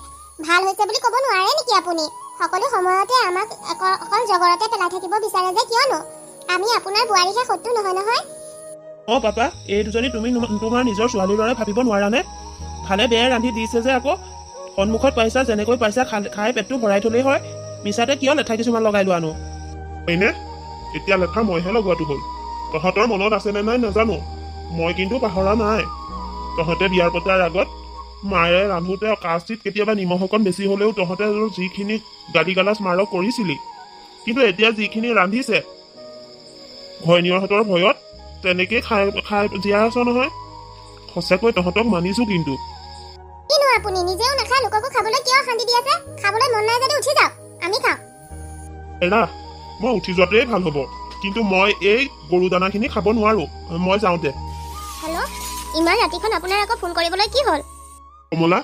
ভাল হৈছে বুলি ক'ব নোৱাৰে নেকি আপুনি? সকলো সময়তে আমাক অকল জগৰতে পেলাই থাকিব বিচাৰে যে কিয়নো? আমি আপোনাৰ বোৱাৰীহে, শত্ৰু নহয় নহয়। পাপা, এই দুজনী তুমি তোমাৰ নিজৰ ছোৱালীৰ দৰে ভাবিব নোৱাৰানে? ভালে বেয়াই ৰান্ধি দিছে যে আকৌ সন্মুখত পাইছা, যেনেকৈ পাইছা খাই পেটটো ভৰাই থলেই হয়। মিছাতে কিয় লেঠা কিছুমান লগাই লোৱানো? হয়নে? এতিয়া লেঠা মইহে লগোৱাটো হ'ল। তহঁতৰ মনত আছেনে নাই নাজানো, মই কিন্তু পাহৰা নাই। তহঁতে বিয়াৰ পতাৰ আগত মায়ে ৰান্ধোতে কাচিত কেতিয়াবা নিমখ অকণ বেছি হ'লেও তহঁতে যিখিনি গালি গালাজ মাৰক কৰিছিলি, কিন্তু এতিয়া যিখিনি ৰান্ধিছে ঘৈণীয়েৰহঁতৰ ভয়ত তেনেকেই খাই খাই জীয়াই আছ নহয়। সঁচাকৈ তহঁতক মানিছো। কিন্তু কিনো আপুনি নিজেও নাখায়, লোককো খাবলৈ কিয় শান্তি দি আছে? খাবলৈ মন নাই যদি উঠি যাওক, আমি খাওঁ। এৰা, মই উঠি যোৱাটোৱেই ভাল হ'ব, কিন্তু মই এই গৰু দানাখিনি খাব নোৱাৰো। মই যাওঁ দে। হেল্ল', ইমান ৰাতিখন আপোনাৰ আকৌ ফোন কৰিবলৈ কি হ'ল? কমলা,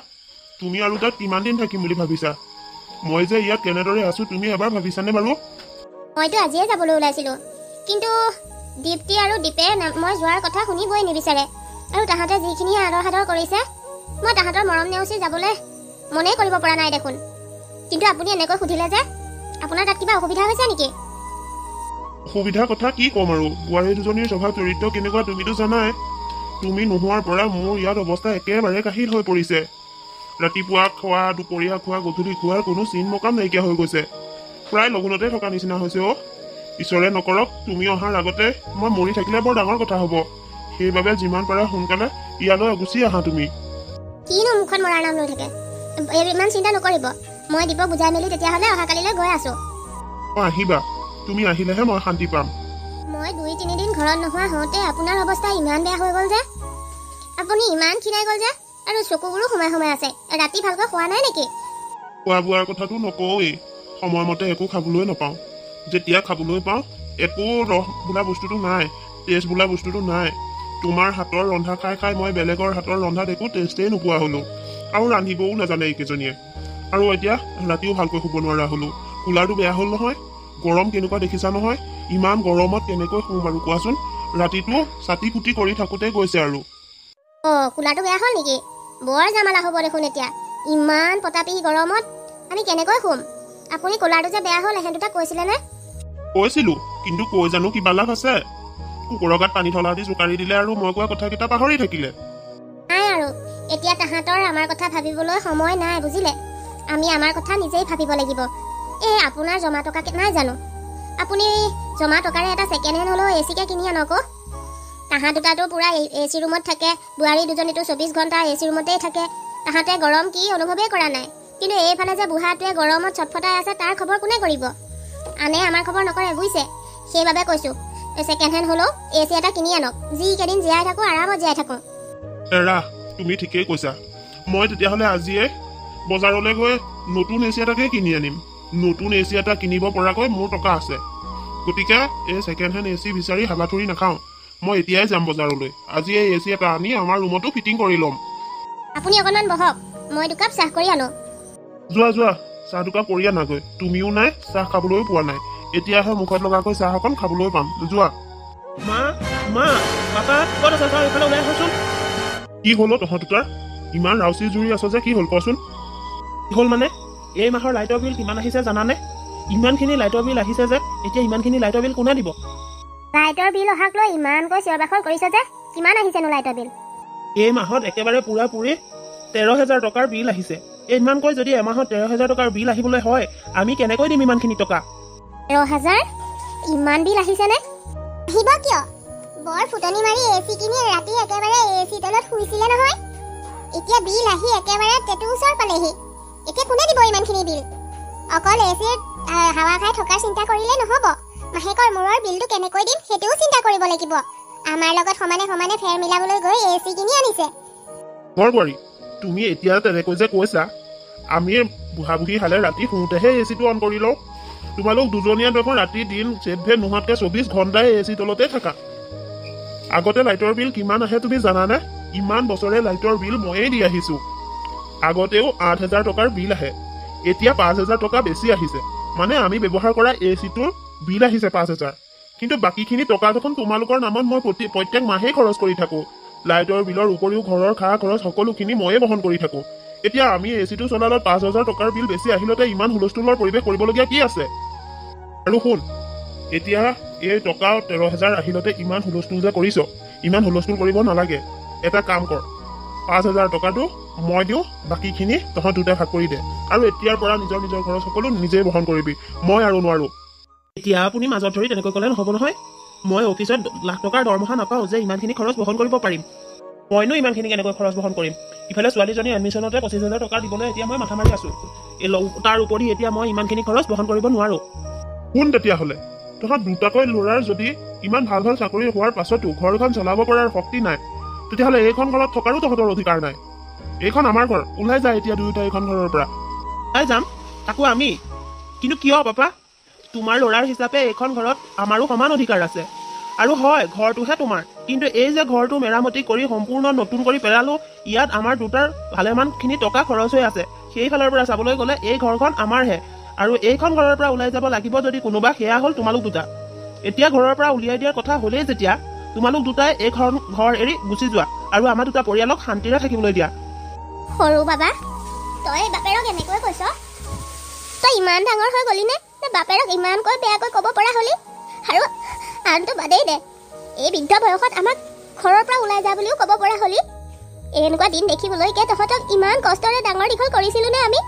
তুমি আৰু তাত কিমান দিন থাকিম বুলি ভাবিছা? মই যে ইয়াত কেনেদৰে আছো তুমি এবাৰ ভাবিছানে বাৰু? মইতো আজিয়ে যাবলৈ ওলাইছিলো, কিন্তু দীপ্তি আৰু দীপে মই যোৱাৰ কথা শুনিবই নিবিচাৰে। আৰু তাহাঁতে যিখিনি আদৰ সাদৰ কৰিছে, মই তাহাঁতৰ মৰম নেওচি যাবলৈ মনেই কৰিব পৰা নাই দেখোন। কিন্তু আপুনি এনেকৈ সুধিলে যে, আপোনাৰ তাত কিবা অসুবিধা হৈছে নেকি? অসুবিধাৰ কথা কি ক'ম আৰু, বোৱাৰী দুজনীৰ স্বভাৱ চৰিত্ৰ কেনেকুৱা তুমিতো জানাই। তুমি নোহোৱাৰ পৰা মোৰ ইয়াত অৱস্থা একেবাৰে কাহিল হৈ পৰিছে। ৰাতিপুৱা খোৱা, দুপৰীয়া খোৱা, গধূলি খোৱাৰ কোনো চিন মকাম নাইকিয়া হৈ গৈছে। প্ৰায় লঘোণতে থকা নিচিনা হৈছে। ঈশ্বৰে নকৰক তুমি অহাৰ আগতে মই মৰি থাকিলে বৰ ডাঙৰ কথা হ'ব। সেইবাবে যিমান পাৰা সোনকালে ইয়ালৈ গুচি আহা তুমি। কিনো মুখত মৰাৰ নাম লৈ থাকে, ইমান চিন্তা নকৰিব। মই দীপক বুজাই মেলি তেতিয়াহ'লে অহাকালিলৈ গৈ আছো। আহিবা, তুমি আহিলেহে মই শান্তি পাম। মই 2-3 দিন ঘৰত নোহোৱা হওঁতে আপোনাৰ অৱস্থা ইমান বেয়া হৈ গ'ল যে, আপুনি ইমান ক্ষীণাই গ'ল যে, আৰু চকুবোৰো সোমাই সোমাই আছে। ৰাতি ভালকৈ খোৱা নাই নেকি? খোৱা বোৱাৰ কথাটো নকওঁৱেই, সময়মতে একো খাবলৈ নাপাওঁ। যেতিয়া খাবলৈ পাওঁ একো ৰস বোলা বস্তুটো নাই, টেষ্ট বোলা বস্তুটো নাই। তোমাৰ হাতৰ ৰন্ধা খাই খাই মই বেলেগৰ হাতৰ ৰন্ধাত একো টেষ্টেই নোপোৱা হ'লো। আৰু ৰান্ধিবও নাজানে এইকেইজনীয়ে। আৰু এতিয়া ৰাতিও ভালকৈ শুব নোৱাৰা হ'লো। কুলাৰটো বেয়া হ'ল নহয়, গৰম কেনেকুৱা দেখিছা নহয়। ইমান গৰমত কেনেকৈ শুম বাৰু কোৱাচোন? ৰাতিটো চাতি ফুটি কৰি থাকোঁতে গৈছে আৰু। কুলাৰটো বেয়া হ'ল নেকি? বৰ জামালা হ'ব দেখোন এতিয়া। ইমান পতাপি গৰমত আমি কেনেকৈ শুম? আপুনি কুলাৰটো যে বেয়া হ'ল এহেঁত দুটা কৈছিলেনে? কৈছিলো, কিন্তু কৈ জানো কিবা লাভ আছে? কুকুৰৰ গাত পানী ঢলা দি জোকাৰি দিলে আৰু মই কোৱা কথাকেইটা পাহৰি থাকিলে। নাই আৰু এতিয়া তাহাঁতৰ আমাৰ কথা ভাবিবলৈ সময় নাই বুজিলে। আমি আমাৰ কথা নিজেই ভাবিব লাগিব। আপোনাৰ জমা টকা নাই জানো? আপুনি জমা টকাৰে এটা ছেকেণ্ড হেণ্ড হ'লেও এচিকে কিনি আনক। তাহাঁত দুটাতো পূৰা এচি ৰুমত থাকে, বোৱাৰী দুজনীতো 24 ঘণ্টা এচি ৰুমতেই থাকে। তাহাঁতে গৰম কি অনুভৱেই কৰা নাই, কিন্তু এইফালে যে বুঢ়াটোৱে গৰমত ছটফটাই আছে তাৰ খবৰ কোনে কৰিব? আনে আমাৰ খবৰ নকৰে বুজিছে। সেইবাবে কৈছোঁ ছেকেণ্ড হেণ্ড হ'লেও এচি এটা কিনি আনক। যি কেইদিন জীয়াই থাকোঁ আৰামত জীয়াই থাকোঁ। এৰা, তুমি ঠিকেই কৈছা। মই তেতিয়াহ'লে আজিয়ে বজাৰলৈ গৈ নতুন এচি এটাকে কিনি আনিম। নতুন এচি এটা কিনিব পৰাকৈ মোৰ টকা আছে, গতিকে এই ছেকেণ্ড হেণ্ড এচি বিচাৰি হাবাথুৰি নাখাওঁ। মই এতিয়াই যাম বজাৰলৈ। আজি এই এচি এটা আনি আমাৰ ৰুমতো ফিটিং কৰি ল'ম। আপুনি অকণমান বহক, মই দুকাপ চাহ কৰি আনো। যোৱা চাহ দুকাপ কৰি আনাগৈ। তুমিও নাই, চাহ খাবলৈও পোৱা নাই। এতিয়াহে মুখত লগাকৈ চাহ অকণ খাবলৈ পাম। যোৱা। মা মা পাপা ক'ত আছা? চাওঁ এইফালে ওলাই আহচোন। কি হ'ল তহঁত দুটাৰ? ইমান ৰাউচি জুৰি আছ যে, কি হ'ল কচোন? কি হ'ল মানে, এই মাহৰ লাইটৰ বিল কিমান আহিছে জানানে? ইমানখিনি লাইটৰ বিল আহিছে যে, এতিয়া ইমানখিনি লাইটৰ বিল কোনে দিব? লাইটৰ বিল অহাক লৈ ইমানকৈ চিঞৰ বাখৰ কৰিছে যে, কিমান আহিছেনো লাইটৰ বিল? এই মাহত একেবাৰে পুৰাপুৰি 13,000 টকাৰ বিল আহিছে। ইমানকৈ যদি এমাহত 13,000 টকাৰ বিল আহিবলৈ হয়, আমি কেনেকৈ দিম ইমানখিনি টকা? 13,000? ইমান বিল আহিছেনে? আহিব কিয়? বৰ ফুটনি মাৰি এচি কিনি ৰাতি একেবাৰে এচি তলত শুইছিলে নহয়। এতিয়া বিল আহি একেবাৰে টেটু ওচৰ পালেহি। এতিয়া কোনে দিব ইমানখিনি বিল? অকল এচিৰ হাৱা খাই থকাৰ চিন্তা কৰিলে নহ'ব। মাহেকৰ মূৰৰ বিলটো কেনেকৈ দিম সেইটোও চিন্তা কৰিব লাগিব। আমাৰ লগত সমানে সমানে ফেৰ মিলাবলৈ গৈ এচি কিনি আনিছে। বোৱাৰী, তুমি এতিয়া তেনেকৈ যে কৈছা, আমি বুঢ়া বুঢ়ী হালে ৰাতি শুওঁতেহে এচিটো অন কৰি লওঁ। তোমালোক দুজনীয়া দেখোন ৰাতি দিন চেভে নোহোৱাতকৈ 24 ঘণ্টাই এচি তলতে থাকা। আগতে লাইটৰ বিল কিমান আহে তুমি জানানে? ইমান বছৰে লাইটৰ বিল ময়েই দি আহিছো। আগতেও 8,000 টকাৰ বিল আহে, এতিয়া 5,000 টকা বেছি আহিছে। মানে আমি ব্যৱহাৰ কৰা এচিটোৰ বিল আহিছে 5,000, কিন্তু বাকীখিনি টকা দেখোন তোমালোকৰ নামত মই প্ৰত্যেক মাহেই খৰচ কৰি থাকো। লাইটৰ বিলৰ উপৰিও ঘৰৰ খা খৰচ সকলোখিনি ময়ে বহন কৰি থাকো। এতিয়া আমি এচিটো চলালত 5,000 টকাৰ বিল বেছি আহিলতে ইমান হুলস্থুলৰ পৰিৱেশ কৰিবলগীয়া কি আছে? আৰু শুন, এতিয়া এই টকা 13,000 আহিলতে ইমান হুলস্থুল যে কৰিছ, ইমান হুলস্থুল কৰিব নালাগে। এটা কাম কৰ, 5,000 টকাটো মই দিওঁ, বাকীখিনি তহঁত দুটাই ভাগ কৰি দে। আৰু এতিয়াৰ পৰা নিজৰ নিজৰ খৰচ সকলো নিজেই বহন কৰিবি, মই আৰু নোৱাৰো। এতিয়া আপুনি মাজত ধৰি তেনেকৈ ক'লে নহ'ব নহয়। মই অফিচত লাখ টকাৰ দৰমহা নাপাওঁ যে ইমানখিনি খৰচ বহন কৰিব পাৰিম। মইনো ইমানখিনি কেনেকৈ খৰচ বহন কৰিম? ইফালে ছোৱালীজনী এডমিশ্যনতে 25,000 টকা দিবলৈ এতিয়া মই মাথা মাৰি আছো। তাৰ উপৰি এতিয়া মই ইমানখিনি খৰচ বহন কৰিব নোৱাৰো। শুন, তেতিয়াহ'লে তহঁত দুটাকৈ ল'ৰাৰ যদি ইমান ভাল ভাল চাকৰি হোৱাৰ পাছতো ঘৰখন চলাব পৰাৰ শক্তি নাই, তেতিয়াহ'লে এইখন ঘৰত থকাৰো তহঁতৰ অধিকাৰ নাই। এইখন আমাৰ ঘৰ, ওলাই যায় এতিয়া দুয়োটা এইখন ঘৰৰ পৰা। ওলাই যাম, তাকো আমি? কিন্তু কিয় পাপা? তোমাৰ ল'ৰাৰ হিচাপে এইখন ঘৰত আমাৰো সমান অধিকাৰ আছে। আৰু হয়, ঘৰটোহে তোমাৰ, কিন্তু এই যে ঘৰটো মেৰামতি কৰি সম্পূৰ্ণ নতুন কৰি পেলালো, ইয়াত আমাৰ দুটাৰ ভালেমানখিনি টকা খৰচ হৈ আছে। সেইফালৰ পৰা চাবলৈ গ'লে এই ঘৰখন আমাৰহে। আৰু এইখন ঘৰৰ পৰা ওলাই যাব লাগিব যদি কোনোবা, সেয়া হ'ল তোমালোক দুটা। এতিয়া ঘৰৰ পৰা উলিয়াই দিয়াৰ কথা হ'লেই যেতিয়া, তোমালোক দুটাই এই ঘৰ এৰি গুচি যোৱা আৰু আমাৰ দুটা পৰিয়ালক শান্তিৰে থাকিবলৈ দিয়া। সৰু বাবা, তই বাপেৰক এনেকৈ কৈছ? তই ইমান ডাঙৰ হৈ গলি নে বাপেৰক ইমানকৈ বেয়াকৈ ক'ব পৰা হলি? আৰু আনটো বাদেই দে, এই বৃদ্ধ বয়সত আমাক ঘৰৰ পৰা ওলাই যা বুলিও ক'ব পৰা হলি? এনেকুৱা দিন দেখিবলৈকে তহঁতক ইমান কষ্টৰে ডাঙৰ দীঘল কৰিছিলো নে আমি?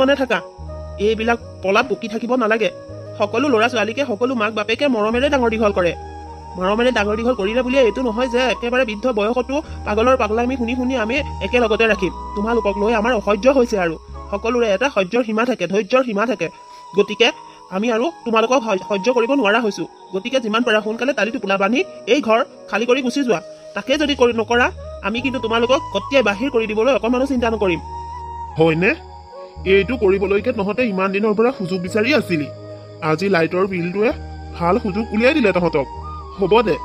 মনে থাকা, এইবিলাক পলাপ বকি থাকিব নালাগে। সকলো ল'ৰা ছোৱালীকে সকলো মাক বাপেকে মৰমেৰে ডাঙৰ দীঘল কৰে। মৰমেৰে ডাঙৰ দীঘল কৰিলে বুলিয়ে এইটো নহয় যে একেবাৰে বৃদ্ধ বয়সতো পাগলৰ পাগলামি শুনি শুনি আমি একেলগতে ৰাখিম। তোমালোকক লৈ আমাৰ অসহ্য হৈছে, আৰু সকলোৰে এটা সহ্যৰ সীমা থাকে, ধৈৰ্যৰ সীমা থাকে। গতিকে আমি আৰু তোমালোকক সহ্য কৰিব নোৱাৰা হৈছো। গতিকে যিমান পাৰা সোনকালে টালি টোপোলা বান্ধি এই ঘৰ খালী কৰি গুচি যোৱা। তাকে যদি নকৰা, আমি কিন্তু তোমালোকক কটিয়াই বাহিৰ কৰি দিবলৈ অকণমানো চিন্তা নকৰিম। হয়নে? এইটো কৰিবলৈকে তহঁতে ইমান দিনৰ পৰা সুযোগ বিচাৰি আছিলি। আজি লাইটৰ বিলটোৱে ভাল সুযোগ উলিয়াই দিলে তহঁতক। হ'ব দে,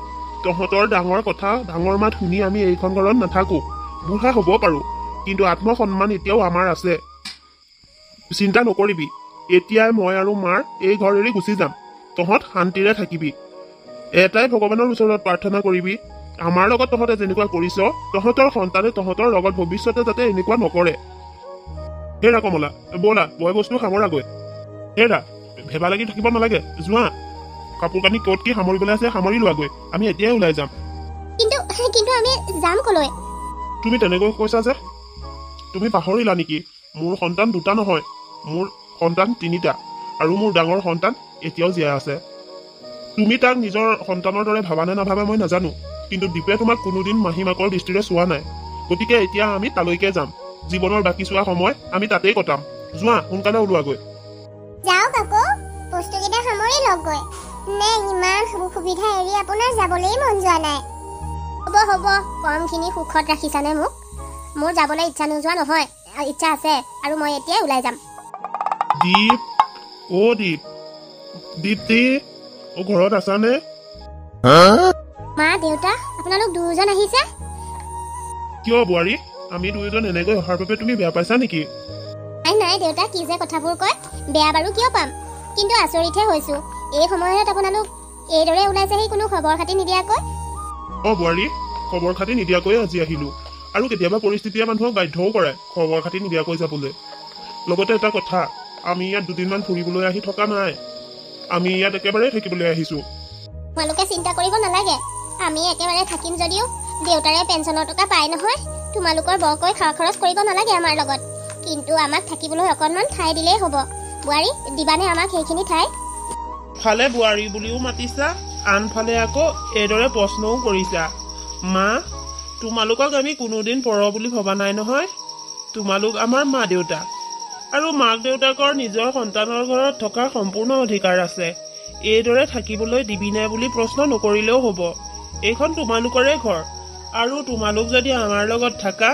তহঁতৰ ডাঙৰ কথা ডাঙৰ মাত শুনি আমি এইখন ঘৰত নাথাকো। বুঢ়া হ'ব পাৰো, কিন্তু আত্মসন্মান এতিয়াও আমাৰ আছে। চিন্তা নকৰিবি, এতিয়াই মই আৰু মাৰ এই ঘৰ এৰি গুচি যাম। তহঁত শান্তিৰে থাকিবি। এটাই ভগৱানৰ ওচৰত প্ৰাৰ্থনা কৰিবি, আমাৰ লগত তহঁতে যেনেকুৱা কৰিছ, তহঁতৰ সন্তানে তহঁতৰ লগত ভৱিষ্যতে যাতে এনেকুৱা নকৰে। হেৰা কমলা, ব'লা বয় বস্তু সামৰাগৈ। হেৰা, ভেবা লাগি থাকিব নালাগে, যোৱা। কাপোৰ কানি ক'ত কি সামৰিবলৈ আছে সামৰি লোৱাগৈ, আমি এতিয়াই ওলাই যাম। কিন্তু কিন্তু আমি যাম কলৈ? তুমি তেনেকৈ কৈছা যে, তুমি পাহৰিলা নেকি? মোৰ সন্তান দুটা নহয়, মোৰ সন্তান তিনিটা, আৰু মোৰ ডাঙৰ সন্তান এতিয়াও জীয়াই আছে। তুমি তাক নিজৰ সন্তানৰ দৰে ভাবা নে নাভাবে মই নাজানো, কিন্তু দীপে তোমাক কোনোদিন মাহীমাকৰ দৃষ্টিৰে চোৱা নাই। গতিকে এতিয়া আমি তালৈকে যাম। জীৱনৰ বাকী চোৱা সময় আমি তাতেই কটাম। যোৱা, সোনকালে ওলোৱাগৈ। যাওক আকৌ, বস্তুকেইটা সামৰি লওকগৈ। নে ইমান সুবিধা এৰি আপোনাৰ যাবলৈ মন যোৱা নাই? হ'ব হ'ব, কমখিনি সুখত ৰাখিছানে মোক? মোৰ যাবলৈ ইচ্ছা নোযোৱা নহয়, ইচ্ছা আছে, আৰু মই এতিয়াই ওলাই যাম। দীপ, অ' দীপ, দীপ্তি, অ' ঘৰত আছানে? মা দেউতা, আপোনালোক দুয়োজন আহিছে? কিয় বোৱাৰী, আমি দুয়োজন এনেকৈ অহাৰ বাবে তুমি বেয়া পাইছা নেকি? নাই নাই দেউতা, কি যে কথাবোৰ কয়, বেয়া বাৰু কিয় পাম, কিন্তু আচৰিতহে হৈছো। এই সময়ত আপোনালোক এইদৰে ওলাইছেহি কোনো খবৰ খাতি নিদিয়াকৈ? অ' বোৱাৰী, খবৰ খাতি নিদিয়াকৈ আজি আহিলো, আৰু কেতিয়াবা পৰিস্থিতিয়ে মানুহক বাধ্যও কৰে খবৰ খাতি নিদিয়াকৈ যাবলৈ। লগতে এটা কথা, আমি ইয়াত দুদিনমান ফুৰিবলৈ আহি থকা নাই, আমি ইয়াত একেবাৰে থাকিবলৈ আহিছো। তোমালোকে চিন্তা কৰিব নালাগে, আমি একেবাৰে থাকিম যদিও দেউতাৰে পেঞ্চনৰ টকা পায় নহয়। তোমালোকৰ বৰকৈ খা খৰচ কৰিব নালাগে আমাৰ লগত, কিন্তু আমাক থাকিবলৈ অকণমান ঠাই দিলেই হ'ব। বোৱাৰী, দিবানে আমাক সেইখিনি ঠাই? ফালে বোৱাৰী বুলিও মাতিছা, আনফালে আকৌ এইদৰে প্ৰশ্নও কৰিছা। মা, তোমালোকক আমি কোনোদিন পৰ বুলি ভবা নাই নহয়। তোমালোক আমাৰ মা দেউতা, আৰু মাক দেউতাকৰ নিজৰ সন্তানৰ ঘৰত থকাৰ সম্পূৰ্ণ অধিকাৰ আছে। এইদৰে থাকিবলৈ দিবিনে বুলি প্ৰশ্ন নকৰিলেও হ'ব। এইখন তোমালোকৰে ঘৰ, আৰু তোমালোক যদি আমাৰ লগত থাকা,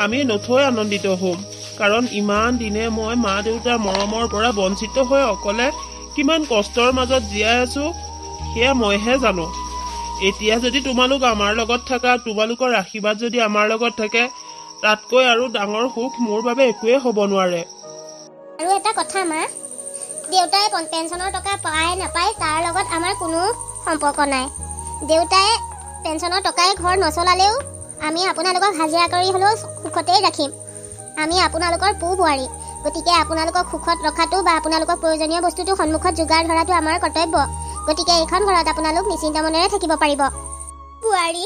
আমি নথৈ আনন্দিত হ'ম। কাৰণ ইমান দিনে মই মা দেউতাৰ মৰমৰ পৰা বঞ্চিত হৈ অকলে কিমান কষ্টৰ মাজত জীয়াই আছো, সেয়া মইহে জানো। এতিয়া যদি তোমালোক আমাৰ লগত থাকা, তোমালোকৰ আশীৰ্বাদ যদি আমাৰ লগত থাকে, তাতকৈ আৰু ডাঙৰ সুখ মোৰ বাবে একোৱেই হ'ব নোৱাৰে। আৰু এটা কথা মা, দেউতাই পেঞ্চনৰ টকা পায় নাপায় তাৰ লগত আমাৰ কোনো সম্পৰ্ক নাই। দেউতাই পেঞ্চনৰ টকাই ঘৰ নচলালেও আমি আপোনালোকক হাজিৰা কৰি হ'লেও সুখতেই ৰাখিম। আমি আপোনালোকৰ পু বোৱাৰী, গতিকে আপোনালোকক সুখত ৰখাটো বা আপোনালোকৰ প্ৰয়োজনীয় বস্তুটো সন্মুখত যোগাৰ ধৰাটো আমাৰ কৰ্তব্য। গতিকে এইখন ঘৰত আপোনালোক নিশ্চিন্ত মনেৰে থাকিব পাৰিব। বোৱাৰী,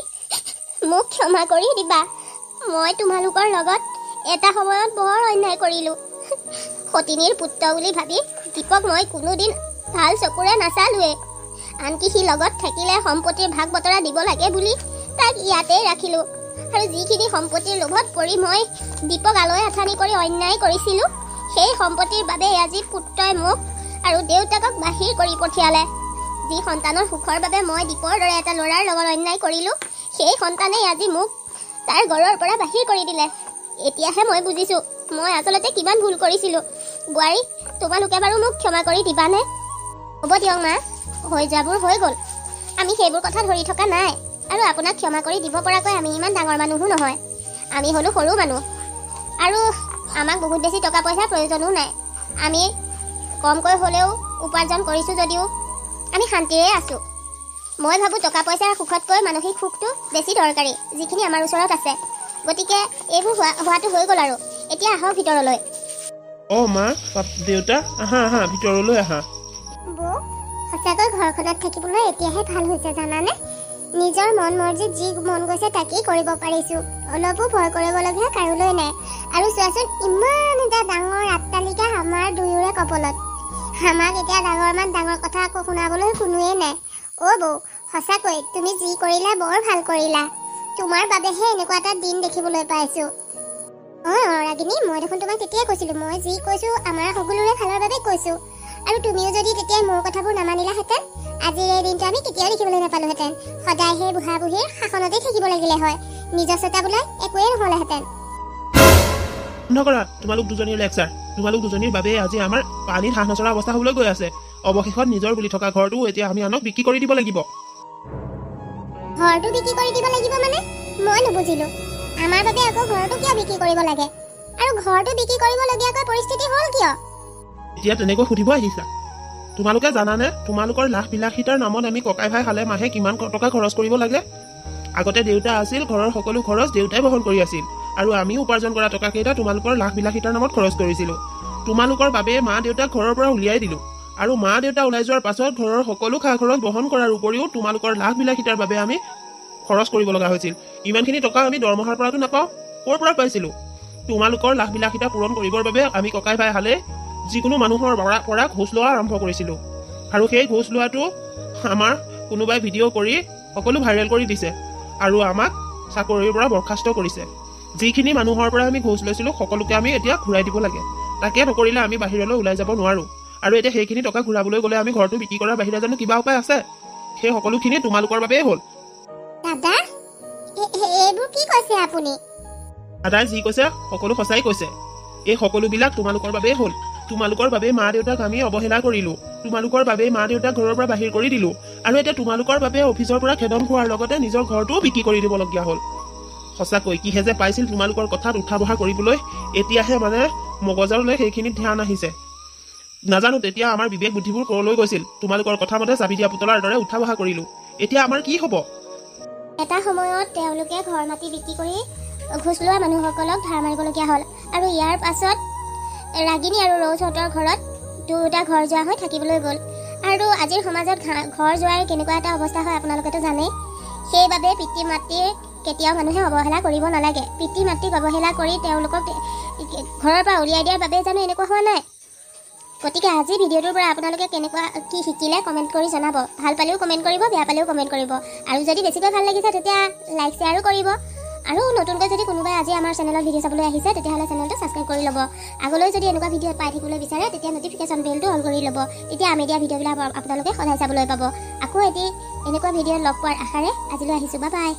মোক ক্ষমা কৰি দিবা, মই তোমালোকৰ লগত এটা সময়ত বৰ অন্যায় কৰিলোঁ। সতিনীৰ পুত্ৰ বুলি ভাবি দীপক মই কোনোদিন ভাল চকুৰে নাচালোৱে। আনকি সি লগত থাকিলে সম্পত্তিৰ ভাগ বতৰা দিব লাগে বুলি তাক ইয়াতেই ৰাখিলোঁ, আৰু যিখিনি সম্পত্তিৰ লোভত পৰি মই দীপক আলৈ আথানি কৰি অন্যায় কৰিছিলোঁ, সেই সম্পত্তিৰ বাবে আজি পুত্ৰই মোক আৰু দেউতাকক বাহিৰ কৰি পঠিয়ালে। যি সন্তানৰ সুখৰ বাবে মই দীপৰ দৰে এটা ল'ৰাৰ লগত অন্যায় কৰিলোঁ, সেই সন্তানেই আজি মোক তাৰ ঘৰৰ পৰা বাহিৰ কৰি দিলে। এতিয়াহে মই বুজিছোঁ মই আচলতে কিমান ভুল কৰিছিলোঁ। বোৱাৰী, তোমালোকে বাৰু মোক ক্ষমা কৰি দিবানে? হ'ব দিয়ক মা, হৈ যোৱাবোৰ হৈ গ'ল, আমি সেইবোৰ কথা ধৰি থকা নাই। আৰু আপোনাক ক্ষমা কৰি দিব পৰাকৈ আমি ইমান ডাঙৰ মানুহো নহয়, আমি হ'লো সৰু মানুহ, আৰু আমাক বহুত বেছি টকা পইচাৰ প্ৰয়োজনো নাই। আমি কমকৈ হ'লেও উপাৰ্জন কৰিছোঁ যদিও আমি শান্তিৰে আছোঁ। মই ভাবোঁ টকা পইচাৰ সুখতকৈ মানসিক সুখটো বেছি দৰকাৰী, যিখিনি আমাৰ ওচৰত আছে। গতিকে এইবোৰ হোৱাটো হৈ গ'ল, আৰু এতিয়া আহক ভিতৰলৈ। অ' মা, দেউতা, আহা আহা, ভিতৰলৈ আহা। বৌ, সঁচাকৈ ঘৰখনত থাকিবলৈ এতিয়াহে ভাল হৈছে জানানে? নিজৰ মন মৰ্জিত যি মন গৈছে তাকেই কৰিব পাৰিছোঁ, অলপো ভয় কৰিবলগীয়া কাৰোলৈ নাই। আৰু চোৱাচোন, ইমান এটা ডাঙৰ আট্টালিকা আমাৰ দুয়োৰে কপালত। আমাক এতিয়া ডাঙৰ কথা আকৌ শুনাবলৈ কোনোৱেই নাই। অ' বৌ, সঁচাকৈ তুমি যি কৰিলা বৰ ভাল কৰিলা, তোমাৰ বাবেহে এনেকুৱা এটা দিন দেখিবলৈ পাইছোঁ। অঁ ৰাগিনী, মই দেখোন তোমাক তেতিয়াই কৈছিলোঁ, মই যি কৈছোঁ আমাৰ সকলোৰে ভালৰ বাবে কৈছোঁ, আৰু তুমিও যদি তেতিয়াই মোৰ কথাবোৰ নামানিলাহেঁতেন, আজিৰ এই দিনটো আমি কেতিয়াও দেখিবলৈ নাপালোহেঁতেন। সদায় সেই বুঢ়া বুঢ়ীৰ শাসনতেই থাকিব লাগিলে হয়, নিজস্বতা বোলে একোৱেই নহ'লেহেঁতেন। বন্ধ কৰা তোমালোক দুজনীৰ লেকচাৰ। তোমালোক দুজনীৰ বাবে আজি আমাৰ পানীত হাঁহ নচৰা অৱস্থা হ'বলৈ গৈ আছে। অৱশেষত নিজৰ বুলি থকা ঘৰটো এতিয়া আমি আনক বিক্ৰী কৰি দিব লাগিব। ঘৰটো বিক্ৰী কৰি দিব লাগিব মানে? মই নুবুজিলোঁ। আমাৰ বাবে আকৌ ঘৰটো কিয় বিক্ৰী কৰিব লাগে, আৰু ঘৰটো বিক্ৰী কৰিবলগীয়াকৈ পৰিস্থিতি হ'ল কিয়? এতিয়া তেনেকৈ সুধিব আহিছা? তোমালোকে জানানে, তোমালোকৰ লাখ বিলাসিতাৰ নামত আমি ককাই ভাই খালে মাহে কিমান টকা খৰচ কৰিব লাগে? আগতে দেউতা আছিল, ঘৰৰ সকলো খৰচ দেউতাই বহন কৰি আছিল, আৰু আমি উপাৰ্জন কৰা টকাকেইটা তোমালোকৰ লাখ বিলাসিতাৰ নামত খৰচ কৰিছিলোঁ। তোমালোকৰ বাবে মা দেউতাক ঘৰৰ পৰা উলিয়াই দিলোঁ, আৰু মা দেউতা ওলাই যোৱাৰ পাছত ঘৰৰ সকলো খা খৰচ বহন কৰাৰ উপৰিও তোমালোকৰ লাখ বিলাসিতাৰ বাবে আমি খৰচ কৰিব লগা হৈছিল। ইমানখিনি টকা আমি দৰমহাৰ পৰাতো নাপাওঁ, ক'ৰ পৰা পাইছিলোঁ? তোমালোকৰ লাখ বিলাসিতা পূৰণ কৰিবৰ বাবে আমি ককাই ভাই হালে যিকোনো মানুহৰ পৰা ঘোচ লোৱা আৰম্ভ কৰিছিলোঁ। আৰু সেই ঘোচ লোৱাটো আমাৰ কোনোবাই ভিডিঅ' কৰি সকলো ভাইৰেল কৰি দিছে আৰু আমাক চাকৰিৰ পৰা বৰ্খাস্ত কৰিছে। যিখিনি মানুহৰ পৰা আমি ঘোচ লৈছিলোঁ সকলোকে আমি এতিয়া ঘূৰাই দিব লাগে। তাকে নকৰিলে আমি বাহিৰলৈ ওলাই যাব নোৱাৰোঁ। আৰু এতিয়া সেইখিনি টকা ঘূৰাবলৈ গ'লে আমি ঘৰটো বিক্ৰী কৰাৰ বাহিৰে জানো কিবা উপায় আছে? সেই সকলোখিনি তোমালোকৰ বাবেই হ'ল। দাদা এইবোৰ কি কৈছে আপুনি? দাদাই যি কৈছে সকলো সঁচাই কৈছে। এই সকলোবিলাক তোমালোকৰ বাবেই হ'ল। তোমালোকৰ বাবে মা দেউতাক আমি অৱহেলা কৰিলোঁ। তোমালোকৰ বাবে মা দেউতাক ঘৰৰ পৰা বাহিৰ কৰি দিলোঁ। আৰু এতিয়া তোমালোকৰ বাবে অফিচৰ পৰা খেদন খোৱাৰ লগতে নিজৰ ঘৰটোও বিক্ৰী কৰি দিবলগীয়া হ'ল। সঁচাকৈ কিহে যে পাইছিল তোমালোকৰ কথাত উঠা বহা কৰিবলৈ, এতিয়াহে মানে মগজলৈ সেইখিনিত ধ্যান আহিছে। নাজানো তেতিয়া আমাৰ বিবেক বুদ্ধিবোৰ ক'লৈ গৈছিল। তোমালোকৰ কথা মতে চাবি দিয়া পুতলাৰ দৰে উঠা বহা কৰিলোঁ। এতিয়া আমাৰ কি হ'ব? এটা সময়ত তেওঁলোকে ঘৰ মাটি বিক্ৰী কৰি ঘোচ লোৱা মানুহসকলক ধাৰ মাৰিবলগীয়া হ'ল। আৰু ইয়াৰ পাছত ৰাগিনী আৰু ৰৌজহঁতৰ ঘৰত দুটা ঘৰ যোৱা হৈ থাকিবলৈ গ'ল। আৰু আজিৰ সমাজত ঘৰ যোৱাৰ কেনেকুৱা এটা অৱস্থা হয় আপোনালোকেতো জানেই। সেইবাবে পিতৃ মাতৃৰ কেতিয়াও মানুহে অৱহেলা কৰিব নালাগে। পিতৃ মাতৃক অৱহেলা কৰি তেওঁলোকক ঘৰৰ পৰা উলিয়াই দিয়াৰ বাবে জানো এনেকুৱা হোৱা নাই? গতিকে আজি ভিডিঅ'টোৰ পৰা আপোনালোকে কেনেকুৱা কি শিকিলে কমেণ্ট কৰি জনাব। ভাল পালেও কমেণ্ট কৰিব, বেয়া পালেও কমেণ্ট কৰিব। আৰু যদি বেছিকৈ ভাল লাগিছে তেতিয়া লাইক শ্বেয়াৰো কৰিব। আৰু নতুনকৈ যদি কোনোবাই আজি আমাৰ চেনেলত ভিডিঅ' চাবলৈ আহিছে তেতিয়াহ'লে চেনেলটো ছাবস্ক্ৰাইব কৰি ল'ব। আগলৈ যদি এনেকুৱা ভিডিঅ' পাই থাকিবলৈ বিচাৰে তেতিয়া ন'টিফিকেশ্যন বেলটো অন কৰি ল'ব। তেতিয়া আমি দিয়া ভিডিঅ'বিলাক আপোনালোকে সদায় চাবলৈ পাব। আকৌ এটি এনেকুৱা ভিডিঅ'ত লগ পোৱাৰ আশাৰে আজিলৈ আহিছোঁ। Bye bye.